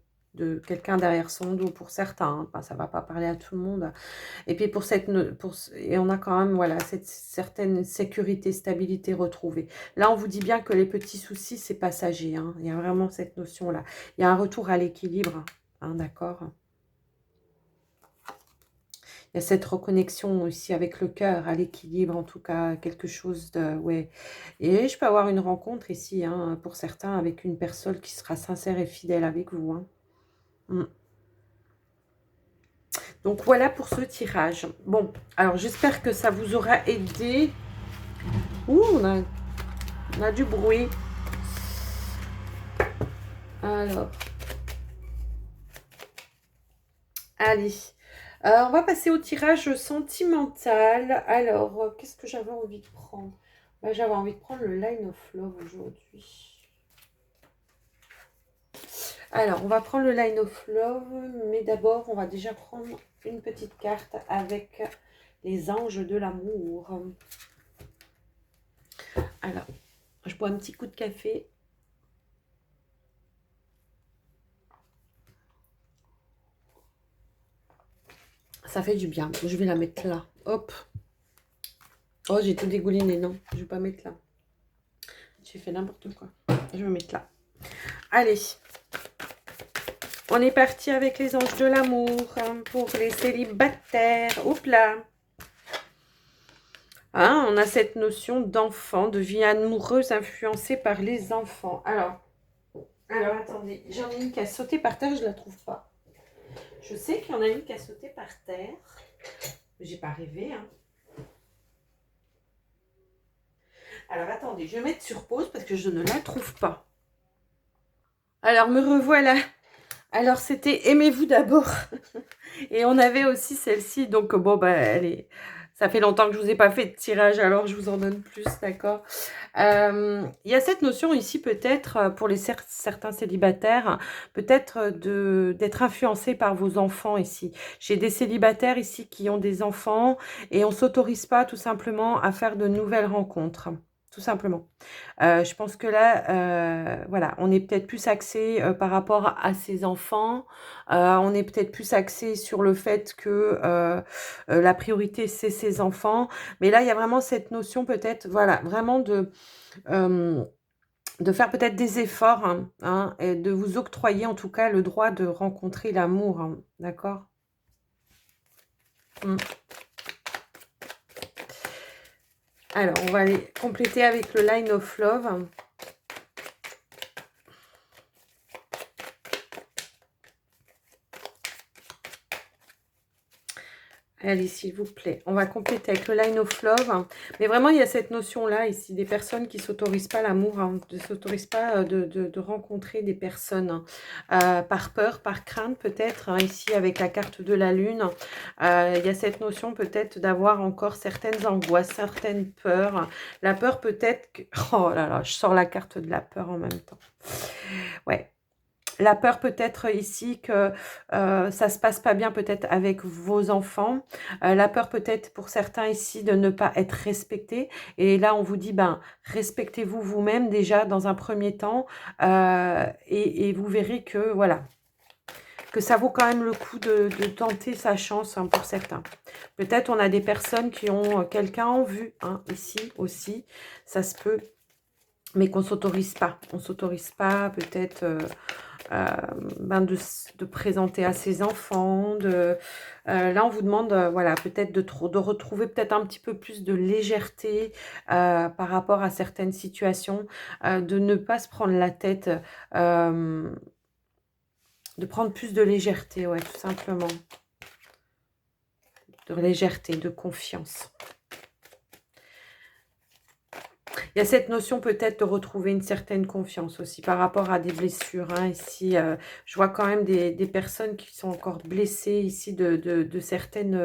quelqu'un derrière son dos pour certains. Hein. Enfin, ça ne va pas parler à tout le monde. Et puis, et on a quand même voilà, cette certaine sécurité, stabilité retrouvée. Là, on vous dit bien que les petits soucis, c'est passager. Hein. Il y a vraiment cette notion-là. Il y a un retour à l'équilibre. Hein, d'accord ? Il y a cette reconnexion aussi avec le cœur, à l'équilibre en tout cas, quelque chose de... Ouais. Et je peux avoir une rencontre ici, hein, pour certains, avec une personne qui sera sincère et fidèle avec vous. Hein. Donc voilà pour ce tirage. Bon, alors j'espère que ça vous aura aidé. Ouh, on a du bruit. Alors. Allez. On va passer au tirage sentimental. Alors, qu'est-ce que j'avais envie de prendre? J'avais envie de prendre le Line of Love aujourd'hui. Alors, on va prendre le Line of Love, mais d'abord, on va déjà prendre une petite carte avec les anges de l'amour. Alors, je bois un petit coup de café. Ça fait du bien. Je vais la mettre là. Hop. Oh, j'ai tout dégouliné. Non, je vais pas mettre là. J'ai fait n'importe quoi. Je vais mettre là. Allez. On est parti avec les anges de l'amour hein, pour les célibataires. Oups là. Hein, on a cette notion d'enfant, de vie amoureuse influencée par les enfants. Alors attendez, j'en ai une qui a sauté par terre, je ne la trouve pas. Je sais qu'il y en a une qui a sauté par terre. J'ai pas rêvé. Hein. Alors attendez, je vais mettre sur pause parce que je ne la trouve pas. Alors me revoilà. Alors c'était Aimez-vous d'abord. Et on avait aussi celle-ci, donc bon, bah elle est... Ça fait longtemps que je vous ai pas fait de tirage, alors je vous en donne plus, d'accord. Il y a cette notion ici, peut-être, pour les certains célibataires, peut-être d'être influencé par vos enfants ici. J'ai des célibataires ici qui ont des enfants et on s'autorise pas tout simplement à faire de nouvelles rencontres. Tout simplement. Je pense que là, voilà, on est peut-être plus axé par rapport à ses enfants. On est peut-être plus axé sur le fait que la priorité, c'est ses enfants. Mais là, il y a vraiment cette notion peut-être, voilà, vraiment euh, de faire peut-être des efforts, hein, et de vous octroyer en tout cas le droit de rencontrer l'amour, hein, d'accord. Mm. Alors, on va aller compléter avec le Line of Love. Allez, s'il vous plaît. On va compléter avec le Line of Love. Mais vraiment, il y a cette notion-là ici, des personnes qui ne s'autorisent pas l'amour, hein, ne s'autorisent pas de rencontrer des personnes par peur, par crainte peut-être, hein, ici avec la carte de la Lune. Il y a cette notion peut-être d'avoir encore certaines angoisses, certaines peurs. La peur peut-être que... Oh là là, je sors la carte de la peur en même temps. Ouais. La peur peut-être ici que ça se passe pas bien peut-être avec vos enfants. La peur peut-être pour certains ici de ne pas être respecté. Et là, on vous dit, ben, respectez-vous vous-même déjà dans un premier temps. Et vous verrez que, voilà, que ça vaut quand même le coup de tenter sa chance, hein, pour certains. Peut-être on a des personnes qui ont quelqu'un en vue, hein, ici aussi. Ça se peut, mais qu'on s'autorise pas. On s'autorise pas peut-être... ben de présenter à ses enfants. Là, on vous demande, voilà, peut-être de retrouver peut-être un petit peu plus de légèreté par rapport à certaines situations, de ne pas se prendre la tête, de prendre plus de légèreté, ouais, tout simplement. De légèreté, de confiance. Il y a cette notion peut-être de retrouver une certaine confiance aussi par rapport à des blessures, hein. Ici, je vois quand même des personnes qui sont encore blessées ici de certaines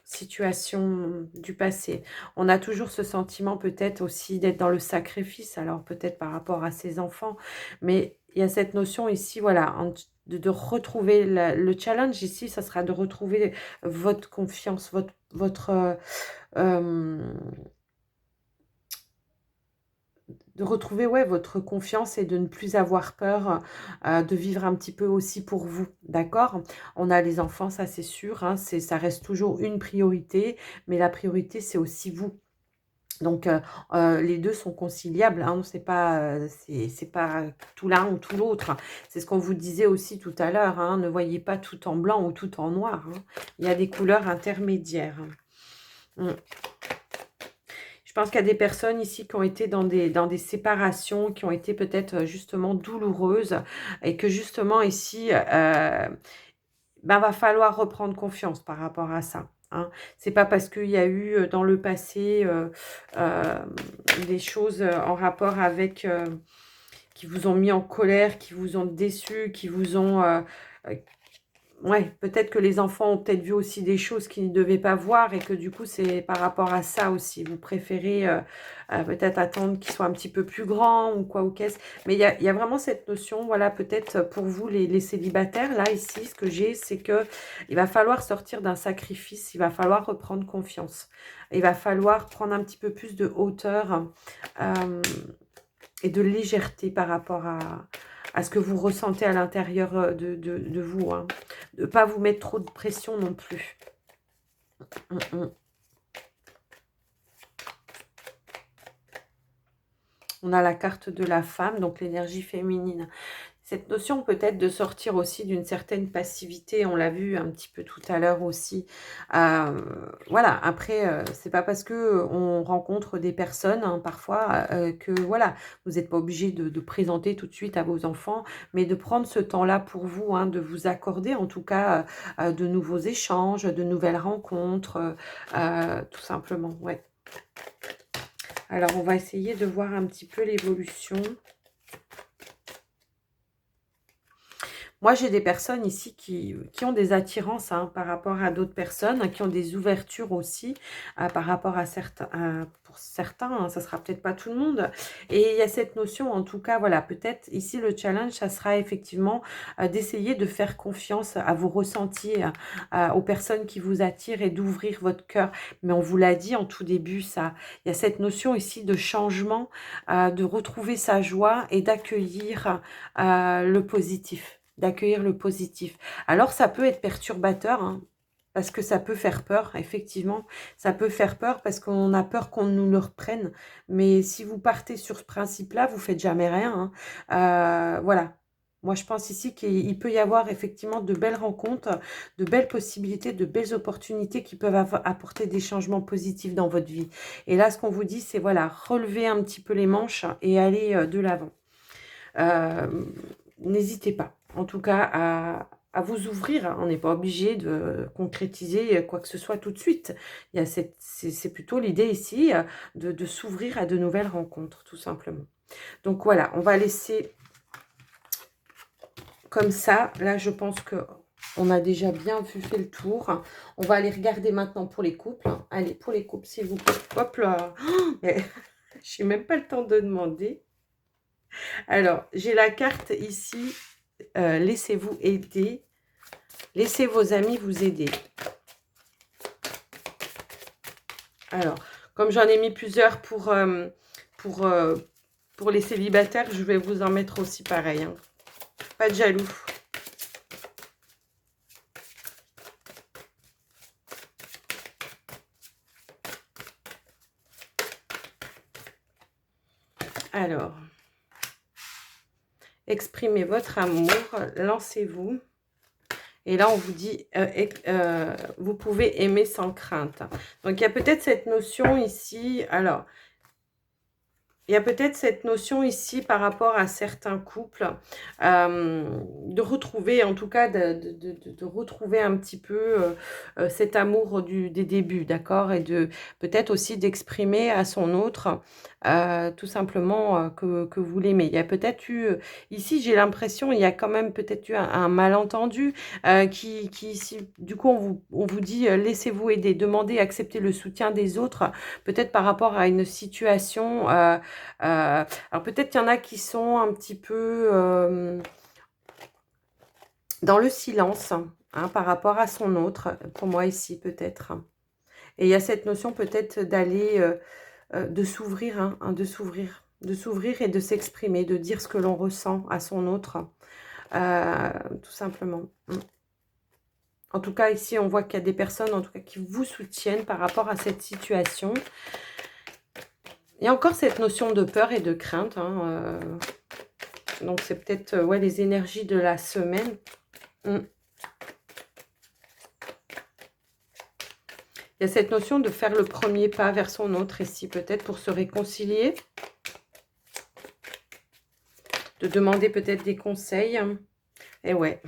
situations du passé. On a toujours ce sentiment peut-être aussi d'être dans le sacrifice, alors peut-être par rapport à ses enfants, mais il y a cette notion ici, voilà, de retrouver le challenge ici, ça sera de retrouver votre confiance, votre euh, de retrouver, ouais, votre confiance et de ne plus avoir peur de vivre un petit peu aussi pour vous, d'accord? On a les enfants, ça c'est sûr, hein, ça reste toujours une priorité, mais la priorité c'est aussi vous. Donc, les deux sont conciliables, hein, c'est pas tout l'un ou tout l'autre. C'est ce qu'on vous disait aussi tout à l'heure, hein, ne voyez pas tout en blanc ou tout en noir, hein. Il y a des couleurs intermédiaires. Mm. Je pense qu'il y a des personnes ici qui ont été dans des séparations, qui ont été peut-être justement douloureuses et que justement ici, ben, va falloir reprendre confiance par rapport à ça, hein. C'est pas parce qu'il y a eu dans le passé euh, des choses en rapport avec qui vous ont mis en colère, qui vous ont déçu, qui vous ont ouais, peut-être que les enfants ont peut-être vu aussi des choses qu'ils ne devaient pas voir et que du coup, c'est par rapport à ça aussi. Vous préférez peut-être attendre qu'ils soient un petit peu plus grands ou quoi ou qu'est-ce. Mais il y a vraiment cette notion, voilà, peut-être pour vous, les célibataires, là, ici, ce que j'ai, c'est que il va falloir sortir d'un sacrifice, il va falloir reprendre confiance. Il va falloir prendre un petit peu plus de hauteur et de légèreté par rapport à ce que vous ressentez à l'intérieur de vous, hein. De ne pas vous mettre trop de pression non plus. On a la carte de la femme, donc l'énergie féminine. Cette notion peut-être de sortir aussi d'une certaine passivité, on l'a vu un petit peu tout à l'heure aussi. Voilà, après, c'est pas parce que on rencontre des personnes, hein, parfois, que voilà, vous n'êtes pas obligé de présenter tout de suite à vos enfants, mais de prendre ce temps-là pour vous, hein, de vous accorder en tout cas de nouveaux échanges, de nouvelles rencontres, tout simplement, ouais. Alors, on va essayer de voir un petit peu l'évolution. Moi, j'ai des personnes ici qui ont des attirances hein, par rapport à d'autres personnes, hein, qui ont des ouvertures aussi par rapport à certains, pour certains, hein, ça sera peut-être pas tout le monde. Et il y a cette notion, en tout cas, voilà, peut-être ici le challenge, ça sera effectivement d'essayer de faire confiance à vos ressentis, aux personnes qui vous attirent et d'ouvrir votre cœur. Mais on vous l'a dit en tout début, ça, il y a cette notion ici de changement, de retrouver sa joie et d'accueillir le positif. D'accueillir le positif. Alors, ça peut être perturbateur, hein, parce que ça peut faire peur, effectivement. Ça peut faire peur parce qu'on a peur qu'on nous le reprenne. Mais si vous partez sur ce principe-là, vous faites jamais rien. Hein. Voilà. Moi, je pense ici qu'il peut y avoir effectivement de belles rencontres, de belles possibilités, de belles opportunités qui peuvent apporter des changements positifs dans votre vie. Et là, ce qu'on vous dit, c'est voilà, relever un petit peu les manches et aller de l'avant. N'hésitez pas, en tout cas, à vous ouvrir. On n'est pas obligé de concrétiser quoi que ce soit tout de suite. C'est plutôt l'idée ici de s'ouvrir à de nouvelles rencontres, tout simplement. Donc voilà, on va laisser comme ça. Là, je pense que on a déjà bien fait le tour. On va aller regarder maintenant pour les couples. Allez, pour les couples, s'il vous plaît. Hop là. Je n'ai même pas le temps de demander. Alors, j'ai la carte ici. Laissez-vous aider. Laissez vos amis vous aider. Alors, comme j'en ai mis plusieurs pour les célibataires, je vais vous en mettre aussi pareil. Hein. Pas de jaloux. Alors, exprimez votre amour, lancez-vous. Et là, on vous dit, vous pouvez aimer sans crainte. Donc, il y a peut-être cette notion ici. Alors, il y a peut-être cette notion ici par rapport à certains couples, de retrouver, en tout cas, de retrouver un petit peu cet amour des débuts, d'accord? Et de peut-être aussi d'exprimer à son autre, tout simplement, que vous l'aimez. Il y a peut-être eu, ici, j'ai l'impression, il y a quand même peut-être eu un malentendu ici, du coup, on vous dit, laissez-vous aider, demandez, acceptez le soutien des autres, peut-être par rapport à une situation. Alors peut-être qu'il y en a qui sont un petit peu dans le silence hein, par rapport à son autre, pour moi ici peut-être. Et il y a cette notion peut-être d'aller, de s'ouvrir, hein, de s'ouvrir et de s'exprimer, de dire ce que l'on ressent à son autre, tout simplement. En tout cas, ici, on voit qu'il y a des personnes, en tout cas, qui vous soutiennent par rapport à cette situation. Il y a encore cette notion de peur et de crainte. Hein, donc, c'est peut-être ouais, les énergies de la semaine. Il y a cette notion de faire le premier pas vers son autre ici, peut-être pour se réconcilier. De demander peut-être des conseils. Et ouais,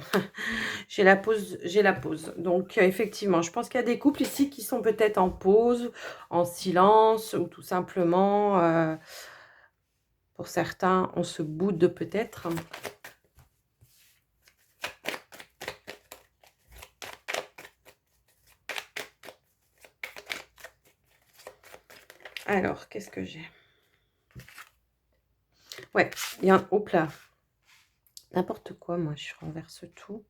j'ai la pause, j'ai la pause. Donc, effectivement, je pense qu'il y a des couples ici qui sont peut-être en pause, en silence, ou tout simplement, pour certains, on se boude peut-être. Alors, qu'est-ce que j'ai? Ouais, il y a un... Hop là. N'importe quoi, moi, je renverse tout.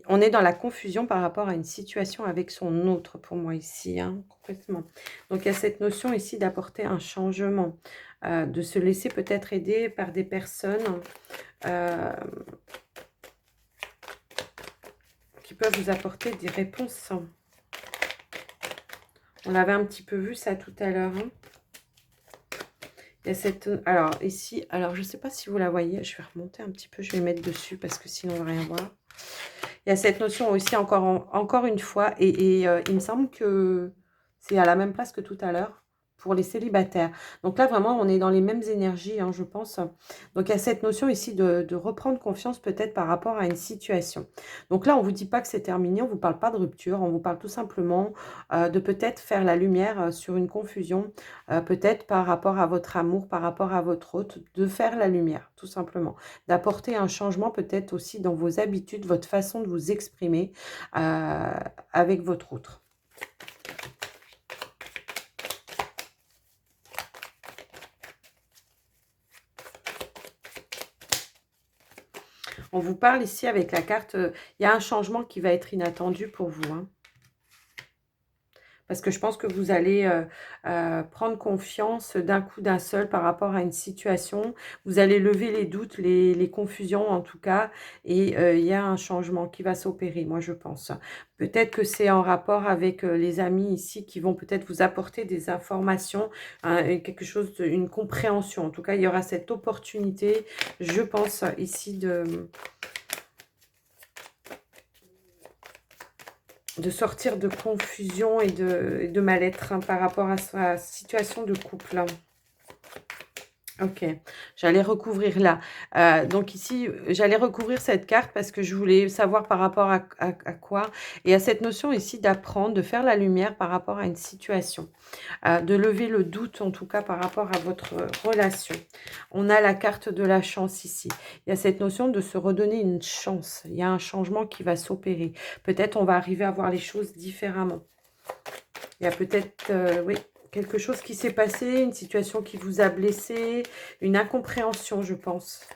On est dans la confusion par rapport à une situation avec son autre, pour moi, ici, hein, complètement. Donc, il y a cette notion ici d'apporter un changement, de se laisser peut-être aider par des personnes qui peuvent vous apporter des réponses. On l'avait un petit peu vu, ça, tout à l'heure. Hein. Il y a cette... Alors, ici, alors, je ne sais pas si vous la voyez. Je vais remonter un petit peu, je vais mettre dessus parce que sinon, on ne va rien voir. Il y a cette notion aussi, encore une fois, et il me semble que c'est à la même place que tout à l'heure, pour les célibataires. Donc là, vraiment, on est dans les mêmes énergies, hein, je pense. Donc, il y a cette notion ici de reprendre confiance peut-être par rapport à une situation. Donc là, on ne vous dit pas que c'est terminé, on ne vous parle pas de rupture, on vous parle tout simplement de peut-être faire la lumière sur une confusion, peut-être par rapport à votre amour, par rapport à votre hôte, de faire la lumière, tout simplement. D'apporter un changement peut-être aussi dans vos habitudes, votre façon de vous exprimer avec votre autre. On vous parle ici avec la carte, il y a un changement qui va être inattendu pour vous, hein. Parce que je pense que vous allez prendre confiance d'un coup, d'un seul par rapport à une situation. Vous allez lever les doutes, les confusions en tout cas. Et il y a un changement qui va s'opérer, moi je pense. Peut-être que c'est en rapport avec les amis ici qui vont peut-être vous apporter des informations, hein, et quelque chose, une compréhension. En tout cas, il y aura cette opportunité, je pense, ici de sortir de confusion et de mal-être, hein, par rapport à sa situation de couple, hein. Ok, j'allais recouvrir là. Donc ici, j'allais recouvrir cette carte parce que je voulais savoir par rapport à quoi. Et à cette notion ici d'apprendre, de faire la lumière par rapport à une situation. De lever le doute en tout cas par rapport à votre relation. On a la carte de la chance ici. Il y a cette notion de se redonner une chance. Il y a un changement qui va s'opérer. Peut-être on va arriver à voir les choses différemment. Il y a peut-être, oui, quelque chose qui s'est passé, une situation qui vous a blessé, une incompréhension, je pense.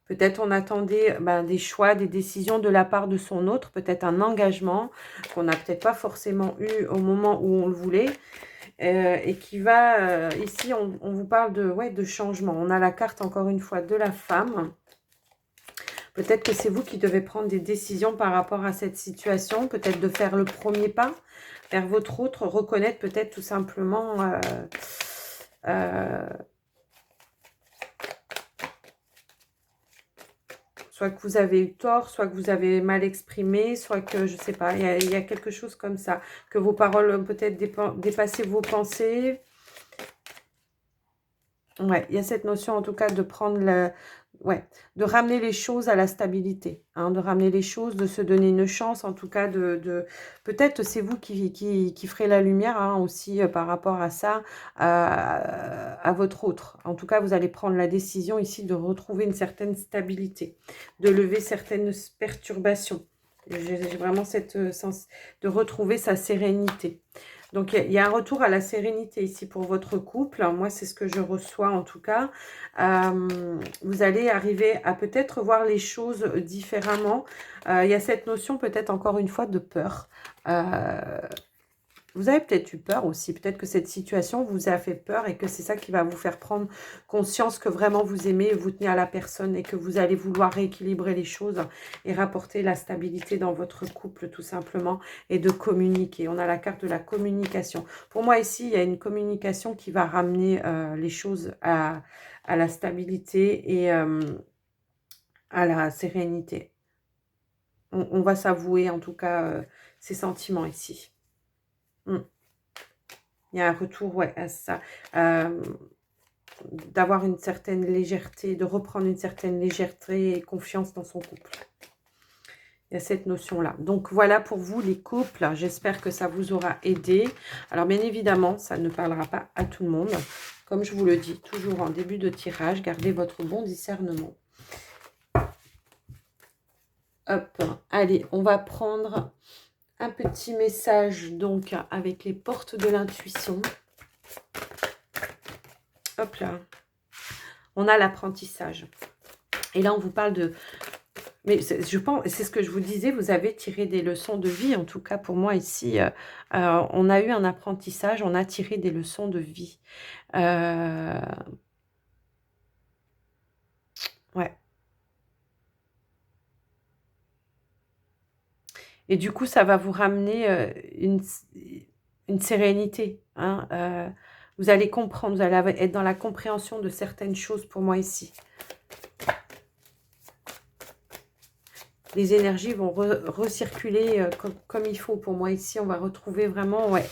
Peut-être on attendait des choix, des décisions de la part de son autre, peut-être un engagement qu'on n'a peut-être pas forcément eu au moment où on le voulait. Et qui va, ici on vous parle de changement. On a la carte encore une fois de la femme. Peut-être que c'est vous qui devez prendre des décisions par rapport à cette situation, peut-être de faire le premier pas vers votre autre, reconnaître peut-être tout simplement soit que vous avez eu tort, soit que vous avez mal exprimé, soit que, je sais pas, il y a quelque chose comme ça, que vos paroles ont peut-être dépassé vos pensées. Ouais, il y a cette notion en tout cas de prendre de ramener les choses à la stabilité, hein, de ramener les choses, de se donner une chance, en tout cas peut-être c'est vous qui ferez la lumière, hein, aussi par rapport à ça, à votre autre. En tout cas, vous allez prendre la décision ici de retrouver une certaine stabilité, de lever certaines perturbations. J'ai vraiment cette sens de retrouver sa sérénité. Donc, il y a un retour à la sérénité ici pour votre couple. Moi, c'est ce que je reçois en tout cas. Vous allez arriver à peut-être voir les choses différemment. Il y a cette notion peut-être encore une fois de peur. Vous avez peut-être eu peur aussi. Peut-être que cette situation vous a fait peur et que c'est ça qui va vous faire prendre conscience que vraiment vous aimez, vous tenez à la personne et que vous allez vouloir rééquilibrer les choses et rapporter la stabilité dans votre couple tout simplement et de communiquer. On a la carte de la communication. Pour moi ici, il y a une communication qui va ramener les choses à la stabilité et à la sérénité. On va s'avouer en tout cas ces sentiments ici. Il y a un retour, à ça. D'avoir une certaine légèreté, de reprendre une certaine légèreté et confiance dans son couple. Il y a cette notion-là. Donc, voilà pour vous, les couples. J'espère que ça vous aura aidé. Alors, bien évidemment, ça ne parlera pas à tout le monde. Comme je vous le dis toujours en début de tirage, gardez votre bon discernement. Hop, allez, on va prendre un petit message, donc, avec les portes de l'intuition. Hop là. On a l'apprentissage. Et là, on vous parle de... Mais je pense, c'est ce que je vous disais, vous avez tiré des leçons de vie. En tout cas, pour moi, ici, on a eu un apprentissage, on a tiré des leçons de vie. Ouais. Et du coup, ça va vous ramener une sérénité. Hein, vous allez comprendre, vous allez être dans la compréhension de certaines choses pour moi ici. les énergies vont recirculer comme il faut. Pour moi, ici, on va retrouver vraiment, ouais,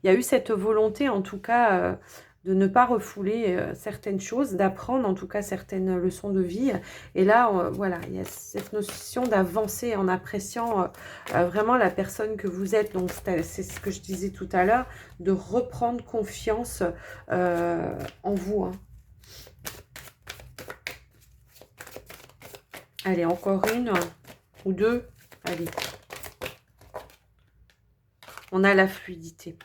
il y a eu cette volonté, en tout cas, de ne pas refouler certaines choses, d'apprendre, en tout cas, certaines leçons de vie. Et là, voilà, il y a cette notion d'avancer en appréciant vraiment la personne que vous êtes. Donc, c'est ce que je disais tout à l'heure, de reprendre confiance en vous, hein. Allez, encore une ou deux. Allez, on a la fluidité.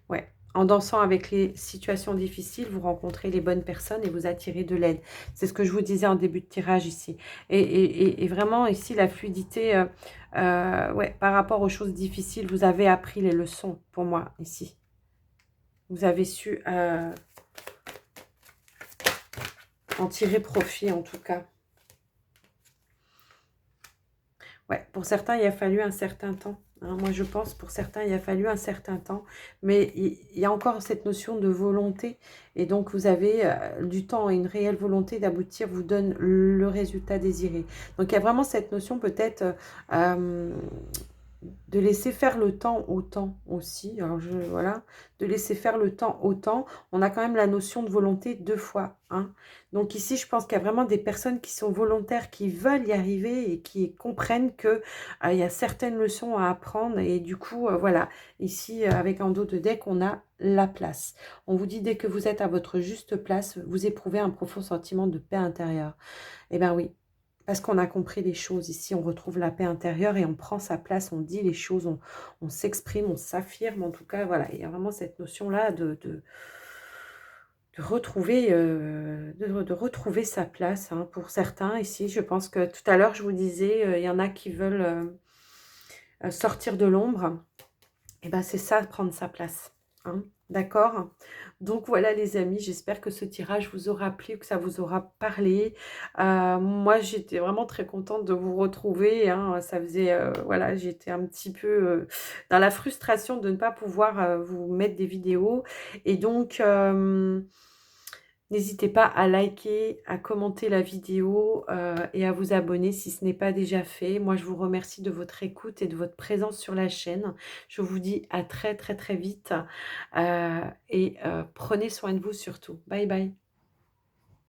Ouais. En dansant avec les situations difficiles, vous rencontrez les bonnes personnes et vous attirez de l'aide. C'est ce que je vous disais en début de tirage ici. Et vraiment, ici, la fluidité, ouais, par rapport aux choses difficiles, vous avez appris les leçons, pour moi, ici. Vous avez su en tirer profit, en tout cas. Ouais, pour certains, il a fallu un certain temps. Hein. Moi, je pense, pour certains, il a fallu un certain temps. Mais il y a encore cette notion de volonté. Et donc, vous avez du temps et une réelle volonté d'aboutir vous donne le résultat désiré. Donc, il y a vraiment cette notion peut-être de laisser faire le temps au temps aussi. Alors, voilà, de laisser faire le temps au temps. On a quand même la notion de volonté deux fois. Hein. Donc ici, je pense qu'il y a vraiment des personnes qui sont volontaires, qui veulent y arriver et qui comprennent que il y a certaines leçons à apprendre. Et du coup, voilà, ici, avec un dos de deck, on a la place. On vous dit, dès que vous êtes à votre juste place, vous éprouvez un profond sentiment de paix intérieure. Eh bien oui, parce qu'on a compris les choses. Ici, on retrouve la paix intérieure et on prend sa place, on dit les choses, on s'exprime, on s'affirme. En tout cas, voilà, il y a vraiment cette notion-là de retrouver, de retrouver sa place, hein, pour certains. Ici, je pense que tout à l'heure, je vous disais, il y en a qui veulent sortir de l'ombre. Et ben c'est ça, prendre sa place. Hein, d'accord? Donc voilà les amis, j'espère que ce tirage vous aura plu, que ça vous aura parlé. Moi, j'étais vraiment très contente de vous retrouver. Hein, ça faisait, voilà, j'étais un petit peu dans la frustration de ne pas pouvoir vous mettre des vidéos. Et donc, n'hésitez pas à liker, à commenter la vidéo et à vous abonner si ce n'est pas déjà fait. Moi, je vous remercie de votre écoute et de votre présence sur la chaîne. Je vous dis à très très très vite et prenez soin de vous surtout. Bye bye.